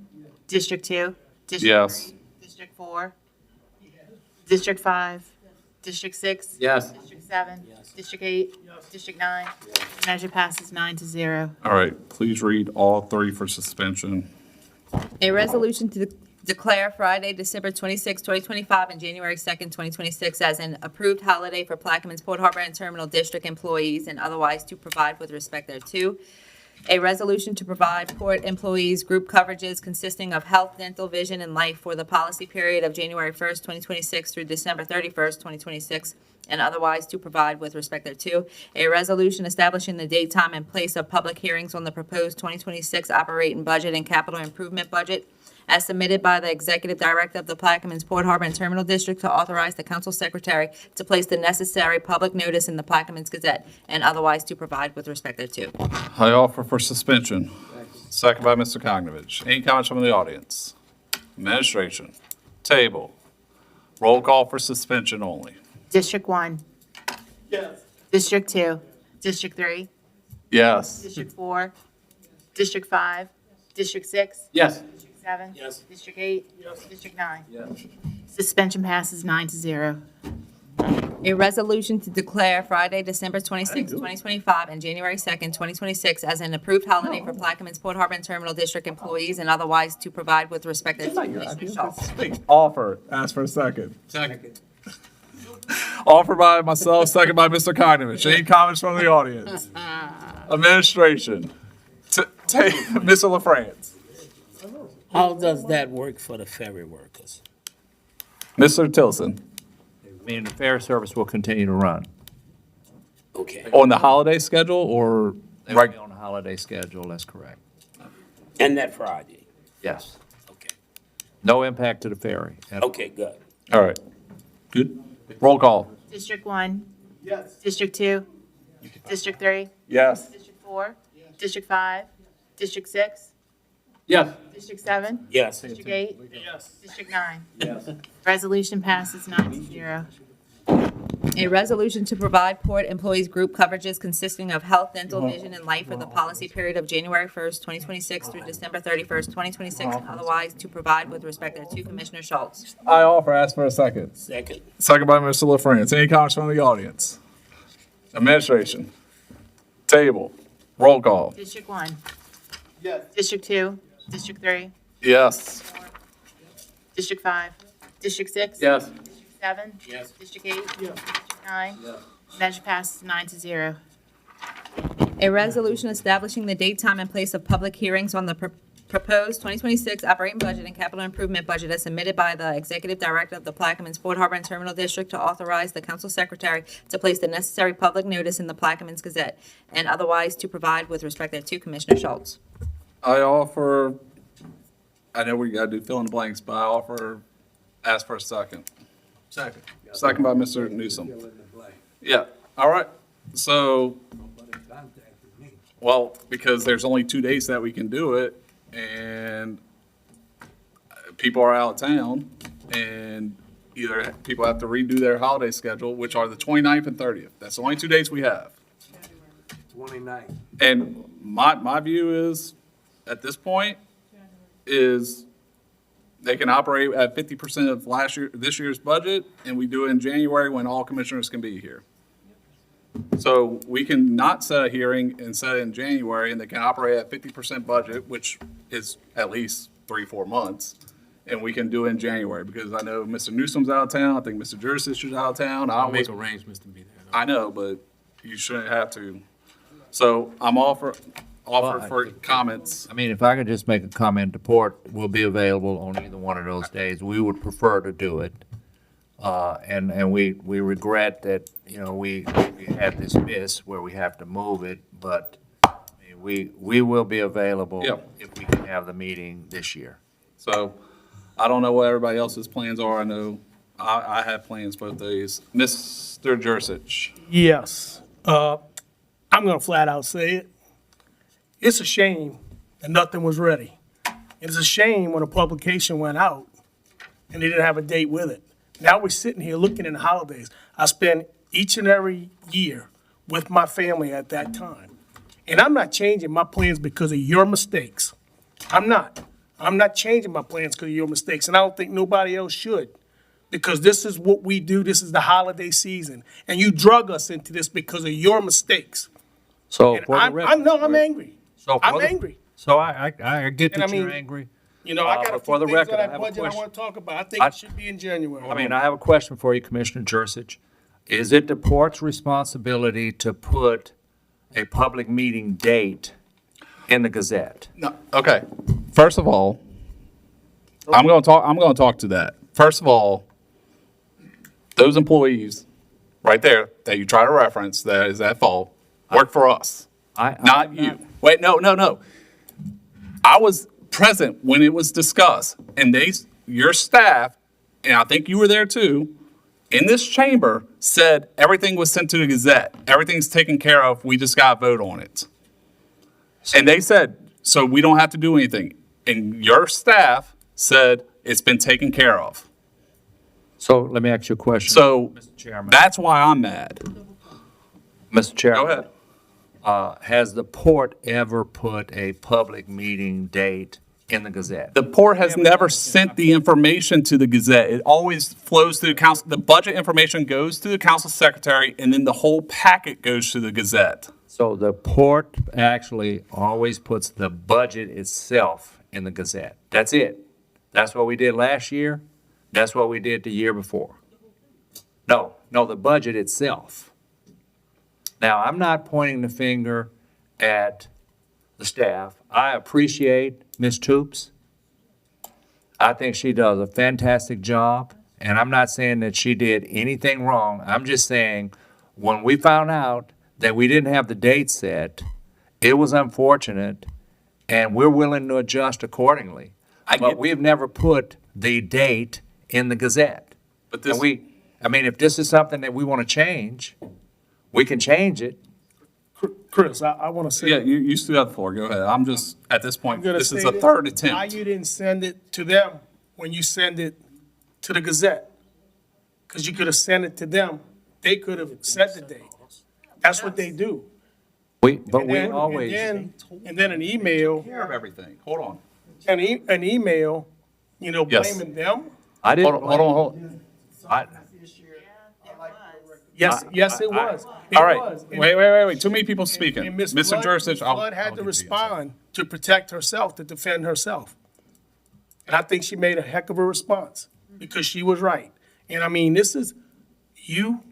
District 2? District Yes. 3? District 4? District 5? District 6? Yes. District 7? District 8? District 9? Measure passes 9 to 0. All right, please read all three for suspension. A resolution to declare Friday, December 26, 2025, and January 2nd, 2026 as an approved holiday for Plaquemines, Port Harbor, and Terminal District employees, and otherwise to provide with respect thereto. A resolution to provide port employees group coverages consisting of health, dental, vision, and life for the policy period of January 1st, 2026 through December 31st, 2026, and otherwise to provide with respect thereto. A resolution establishing the date, time, and place of public hearings on the proposed 2026 operating budget and capital improvement budget as submitted by the Executive Director of the Plaquemines Port Harbor and Terminal District to authorize the Council Secretary to place the necessary public notice in the Plaquemines Gazette and otherwise to provide with respect thereto. I offer for suspension. Second by Mr. Koknovich. Any comments from the audience? Administration. Table. Roll call for suspension only. District 1. Yes. District 2. District 3. Yes. District 4. District 5. District 6. Yes. District 7. Yes. District 8. Yes. District 9. Yes. Suspension passes 9-0. A resolution to declare Friday, December 26, 2025, and January 2nd, 2026 as an approved holiday for Plaquemines Port Harbor and Terminal District employees and otherwise to provide with respect to Commissioner Schultz. Offer. Ask for a second. Second. Offered by myself, second by Mr. Koknovich. Any comments from the audience? Administration. Mr. LaFrance. How does that work for the ferry workers? Mr. Tilson. I mean, the fair service will continue to run. Okay. On the holiday schedule or? They will be on a holiday schedule, that's correct. And that Friday? Yes. Okay. No impact to the ferry. Okay, good. All right. Good. Roll call. District 1. Yes. District 2. District 3. Yes. District 4. District 5. District 6. Yes. District 7. Yes. District 8. Yes. District 9. Yes. Resolution passes 9-0. A resolution to provide port employees group coverages consisting of health, dental, vision, and life for the policy period of January 1st, 2026 through December 31st, 2026, and otherwise to provide with respect thereto. Commissioner Schultz. I offer. Ask for a second. Second. Second by Mr. LaFrance. Any comments from the audience? Administration. Table. Roll call. District 1. Yes. District 2. District 3. Yes. District 5. District 6. Yes. District 7. Yes. District 8. Yes. District 9. Yes. Measure passes 9-0. A resolution establishing the date, time, and place of public hearings on the proposed 2026 operating budget and capital improvement budget as submitted by the Executive Director of the Plaquemines Port Harbor and Terminal District to authorize the Council Secretary to place the necessary public notice in the Plaquemines Gazette and otherwise to provide with respect thereto. Commissioner Schultz. I offer, I know we gotta do fill in the blanks, but I offer, ask for a second. Second. Second by Mr. Newsom. Yeah, all right. So, well, because there's only 2 days that we can do it, and people are out of town, and either people have to redo their holiday schedule, which are the 29th and 30th. That's the only 2 days we have. 29. And my view is, at this point, is they can operate at 50% of this year's budget, and we do it in January when all commissioners can be here. So we can not set a hearing and set it in January, and they can operate at 50% budget, which is at least 3-4 months. And we can do it in January, because I know Mr. Newsom's out of town, I think Mr. Jurisich is out of town. I'll make arrangements to be there. I know, but you shouldn't have to. So I'm offer for comments. I mean, if I could just make a comment, the port will be available on either one of those days. We would prefer to do it. And we regret that, you know, we had this miss where we have to move it, but I mean, we will be available Yep. if we can have the meeting this year. So I don't know what everybody else's plans are. I know I have plans both days. Mr. Jurisich. Yes. I'm gonna flat out say it. It's a shame that nothing was ready. It's a shame when a publication went out and they didn't have a date with it. Now we're sitting here looking in the holidays. I spend each and every year with my family at that time. And I'm not changing my plans because of your mistakes. I'm not. I'm not changing my plans because of your mistakes, and I don't think nobody else should. Because this is what we do, this is the holiday season. And you drug us into this because of your mistakes. So And for the record. I'm angry. So for I'm the- angry. So I get And I that you're mean, angry. You know, I got a but for few the things record, on I that have a budget I question. want to talk about. I think it should be in January. I mean, I have a question for you, Commissioner Jurisich. Is it the port's responsibility to put a public meeting date in the Gazette. No, okay. First of all, I'm going to talk to that. First of all, those employees right there that you try to reference that is at fault work for us, not you. Wait, no. I was present when it was discussed, and your staff, and I think you were there too, in this chamber said everything was sent to the Gazette. Everything's taken care of. We just got to vote on it. And they said, so we don't have to do anything. And your staff said it's been taken care of. So let me ask you a question. So Mr. Chairman. that's why I'm mad. Mr. Chairman. Go ahead. Has the port ever put a public meeting date in the Gazette? The port has never sent the information to the Gazette. It always flows through the council. The budget information goes to the council secretary, and then the whole packet goes to the Gazette. So the port actually always puts the budget itself in the Gazette. That's it. That's what we did last year. That's what we did the year before. No, the budget itself. Now, I'm not pointing the finger at the staff. I appreciate Ms. Toops. I think she does a fantastic job, and I'm not saying that she did anything wrong. I'm just saying, when we found out that we didn't have the date set, it was unfortunate, and we're willing to adjust accordingly. But we've never put the date in the Gazette. But this, If this is something that we want to change, we can change it. Chris, I want to say. yeah, you still have the floor. Go ahead. I'm just, at this point, I'm gonna this is say a third Why attempt. you didn't send it to them when you send it to the Gazette? Because you could have sent it to them. They could have set the date. That's what they do. And then an email, Care of everything. Hold on. an email, Yes. blaming them. I didn't. Hold on. Yes, it was. It All right. was. Wait. Too many people speaking. And Ms. Mr. Flood- Jurisdiction, Ms. Flood had to respond to protect herself, to defend herself. And I think she made a heck of a response because she was right. And this is you,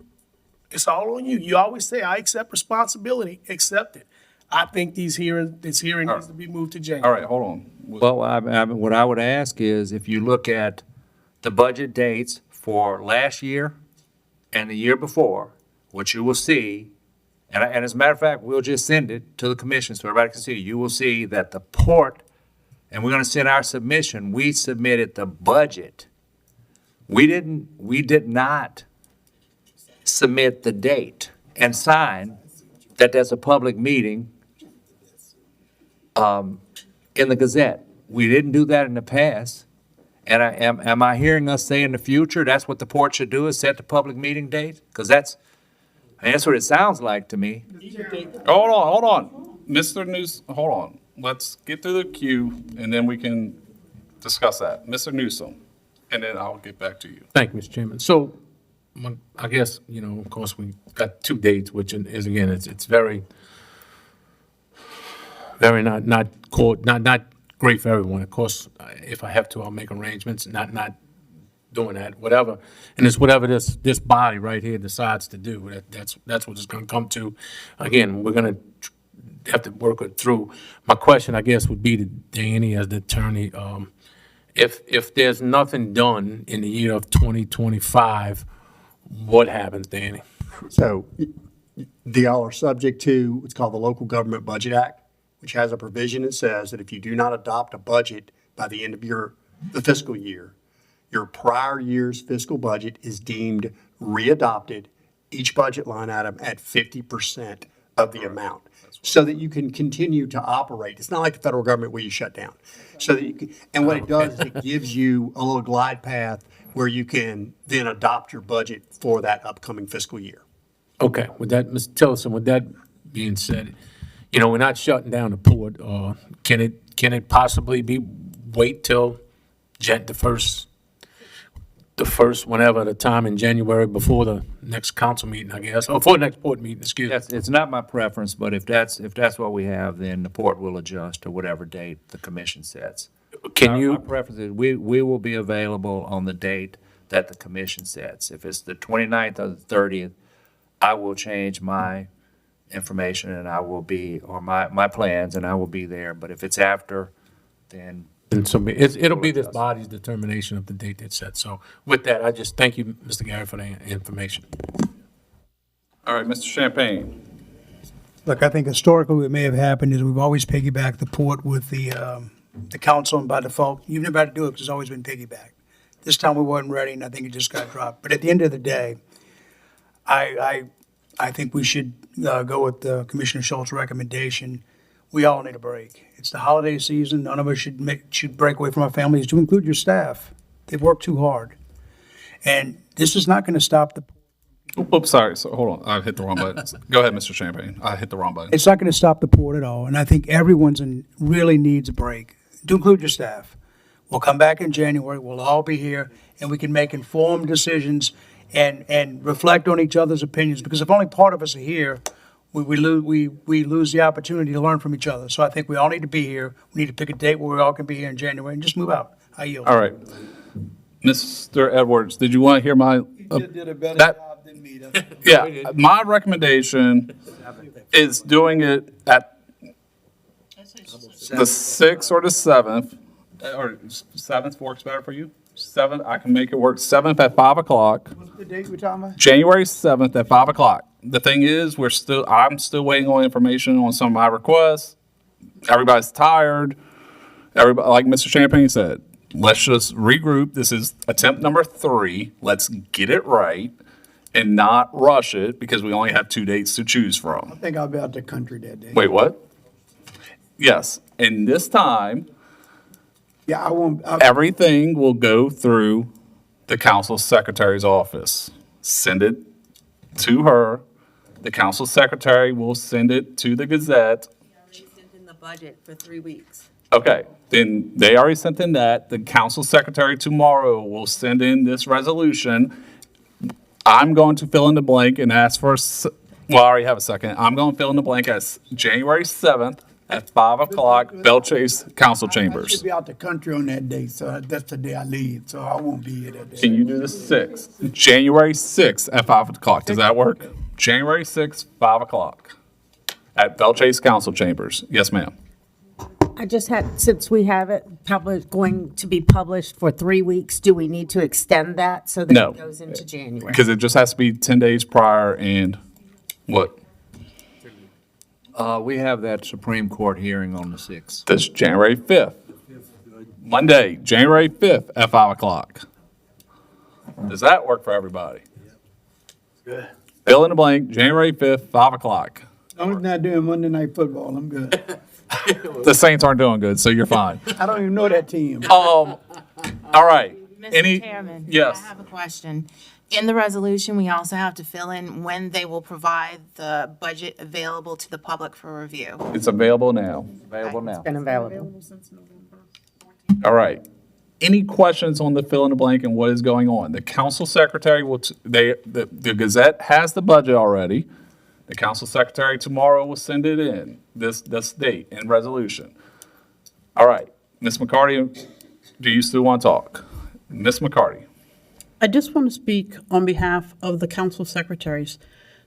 it's all on you. You always say, I accept responsibility, accept it. I think this hearing needs to be moved to January. All right, hold on. Well, what I would ask is, if you look at the budget dates for last year and the year before, what you will see, and as a matter of fact, we'll just send it to the commission so everybody can see, you will see that the port, and we're gonna send our submission, we submitted the budget. We did not submit the date and sign that there's a public meeting in the Gazette. We didn't do that in the past. And am I hearing us say in the future, that's what the port should do, is set the public meeting date? Because that's what it sounds like to me. Hold on. Mr. News, hold on. Let's get through the queue, and then we can discuss that. Mr. Newsom, and then I'll get back to you. Thank you, Mr. Chairman. So, I guess, of course, we got 2 dates, which is, again, it's very not great for everyone. Of course, if I have to, I'll make arrangements, not doing that, whatever. And it's whatever this body right here decides to do. That's what it's gonna come to. Again, we're gonna have to work it through. My question, I guess, would be to Danny as the attorney, if there's nothing done in the year of 2025, what happens, Danny? So y'all are subject to what's called the Local Government Budget Act, which has a provision that says that if you do not adopt a budget by the end of the fiscal year, your prior year's fiscal budget is deemed readopted, each budget line item at 50% of the amount, so that you can continue to operate. It's not like the federal government where you shut down. So that you can, and what it does is it gives you a little glide path where you can then adopt your budget for that upcoming fiscal year. Okay, with that, Mr. Tillotson, with that being said, we're not shutting down the port. Can it possibly wait till the first, whenever the time in January before the next council meeting, I guess, or before the next port meeting, excuse me? Yes, it's not my preference, but if that's what we have, then the port will adjust to whatever date the commission sets. My preference is we will be available on the date that the commission sets. If it's the 29th or the 30th, I will change my information, and I will be, or my plans, and I will be there. But if it's after, then And so it'll be this body's determination of the date that's set. So with that, I just thank you, Mr. Gary, for the information. All right, Mr. Champagne. Look, I think historically what may have happened is we've always piggybacked the port with the council, and by default, you've never had to do it because it's always been piggybacked. This time we weren't ready, and I think it just got dropped. But at the end of the day, I think we should go with Commissioner Schultz's recommendation. We all need a break. It's the holiday season. None of us should break away from our families, to include your staff. They've worked too hard. And this is not going to stop the Oops, sorry. So hold on. I hit the wrong button. Go ahead, Mr. Champagne. I hit the wrong button. It's not going to stop the port at all, and I think really needs a break, to include your staff. We'll come back in January, we'll all be here, and we can make informed decisions and reflect on each other's opinions, because if only part of us are here, we lose the opportunity to learn from each other. So I think we all need to be here. We need to pick a date where we all can be here in January and just move out. I yield. All right. Mr. Edwards, did you want to hear my? You did a better that- job than me. Yeah, my recommendation is doing it at the 6th or the 7th, or 7th works better for you? 7th, I can make it work. 7th at 5 o'clock. What's the date we're talking about? January 7th at 5 o'clock. The thing is, I'm still waiting on information on some of my requests. Everybody's tired. Everybody, like Mr. Champagne said, let's just regroup. This is attempt number 3. Let's get it right and not rush it, because we only have 2 dates to choose from. I think I'll be out the country that day. Wait, what? Yes, and this time, Yeah, I won't. everything will go through the council secretary's office. Send it to her. The council secretary will send it to the Gazette. Already sent in the budget for 3 weeks. Okay, then they already sent in that. The council secretary tomorrow will send in this resolution. I'm going to fill in the blank and ask for, well, I already have a second. I'm going to fill in the blank as January 7th at 5 o'clock, Bell Chase Council I Chambers. should be out the country on that day, so that's the day I leave, so I won't be here that day. Can you do the 6th? January 6th at 5 o'clock. Does that work? January 6th, 5 o'clock at Bell Chase Council Chambers. Yes, ma'am. I just had, since we have it probably going to be published for 3 weeks, do we need to extend that so that No. it goes into January? Because it just has to be 10 days prior and what? we have that Supreme Court hearing on the 6th. That's January 5th. Monday, January 5th at 5 o'clock. Does that work for everybody? Good. Fill in the blank, January 5th, 5 o'clock. As long as not doing Monday Night Football, I'm good. The Saints aren't doing good, so you're fine. I don't even know that team. All right. Any? Mr. Chairman? Yes. I have a question. In the resolution, we also have to fill in when they will provide the budget available to the public for review. It's available now. Available now. Been available. All right. Any questions on the fill in the blank and what is going on? The council secretary will, the Gazette has the budget already. The council secretary tomorrow will send it in, this date and resolution. All right. Ms. McCarty, do you still want to talk? Ms. McCarty. I just want to speak on behalf of the council secretaries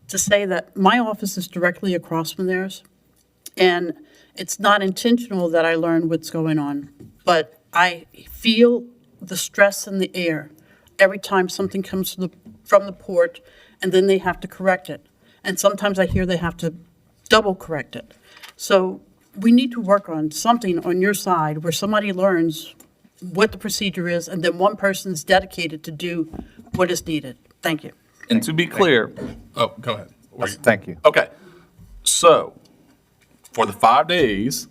to say that my office is directly across from theirs, and it's not intentional that I learn what's going on, but I feel the stress in the air every time something comes from the port, and then they have to correct it. And sometimes I hear they have to double correct it. So we need to work on something on your side where somebody learns what the procedure is, and then one person's dedicated to do what is needed. Thank you. And to be clear, oh, go ahead. Thank you. Okay. So for the 5 days,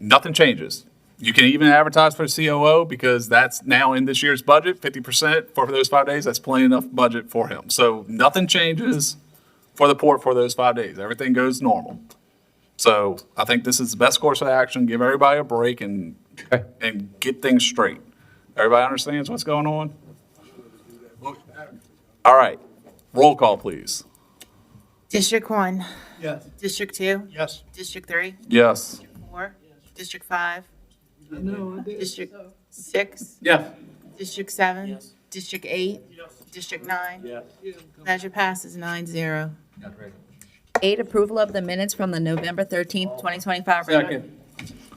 nothing changes. You can even advertise for the COO because that's now in this year's budget, 50% for those 5 days. That's plenty enough budget for him. So nothing changes for the port for those 5 days. Everything goes normal. So I think this is the best course of action. Give everybody a break and get things straight. Everybody understands what's going on? All right. Roll call, please. District 1, Yes. District 2, Yes. District 3, Yes. 4, District 5, No, I did. District 6, Yes. District 7, District 8, District 9. Measure passes 9-0. 8, approval of the minutes from the November 13th, 2025. regular-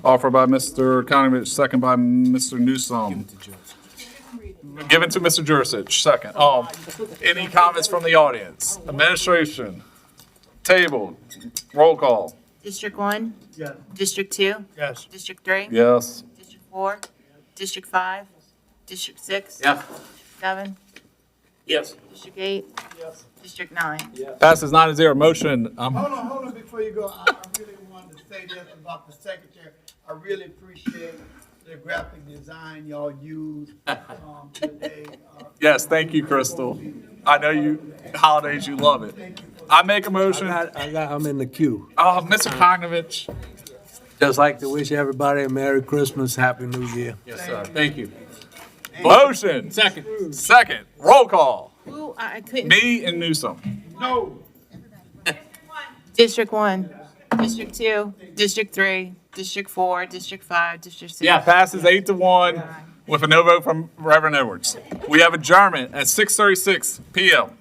Offered by Mr. Conovich, second by Mr. Newsom. Given to Mr. Jurisic, second. Any comments from the audience? Administration, tabled, roll call. District 1? Yes. District 2? Yes. District 3? Yes. District 4? District 5? District 6? Yes. 7? Yes. District 8? Yes. District 9? Passes 9-0. Motion, Hold on, before you go, I really wanted to say this about the secretary. I really appreciate the graphic design y'all used, today. yes, thank you, Crystal. I know you, holidays, you love it. I make a motion. I'm in the queue. Oh, Mr. Conovich. Just like to wish everybody a Merry Christmas, Happy New Year. Yes, sir. Thank you. Motion. Second. Second, roll call. Ooh, I couldn't. Me and Newsom. No. District 1? District 2? District 3? District 4? District 5? District 6? Yeah. Passes 8-1 with a no vote from Reverend Edwards. We have adjournment at 6:36 PM.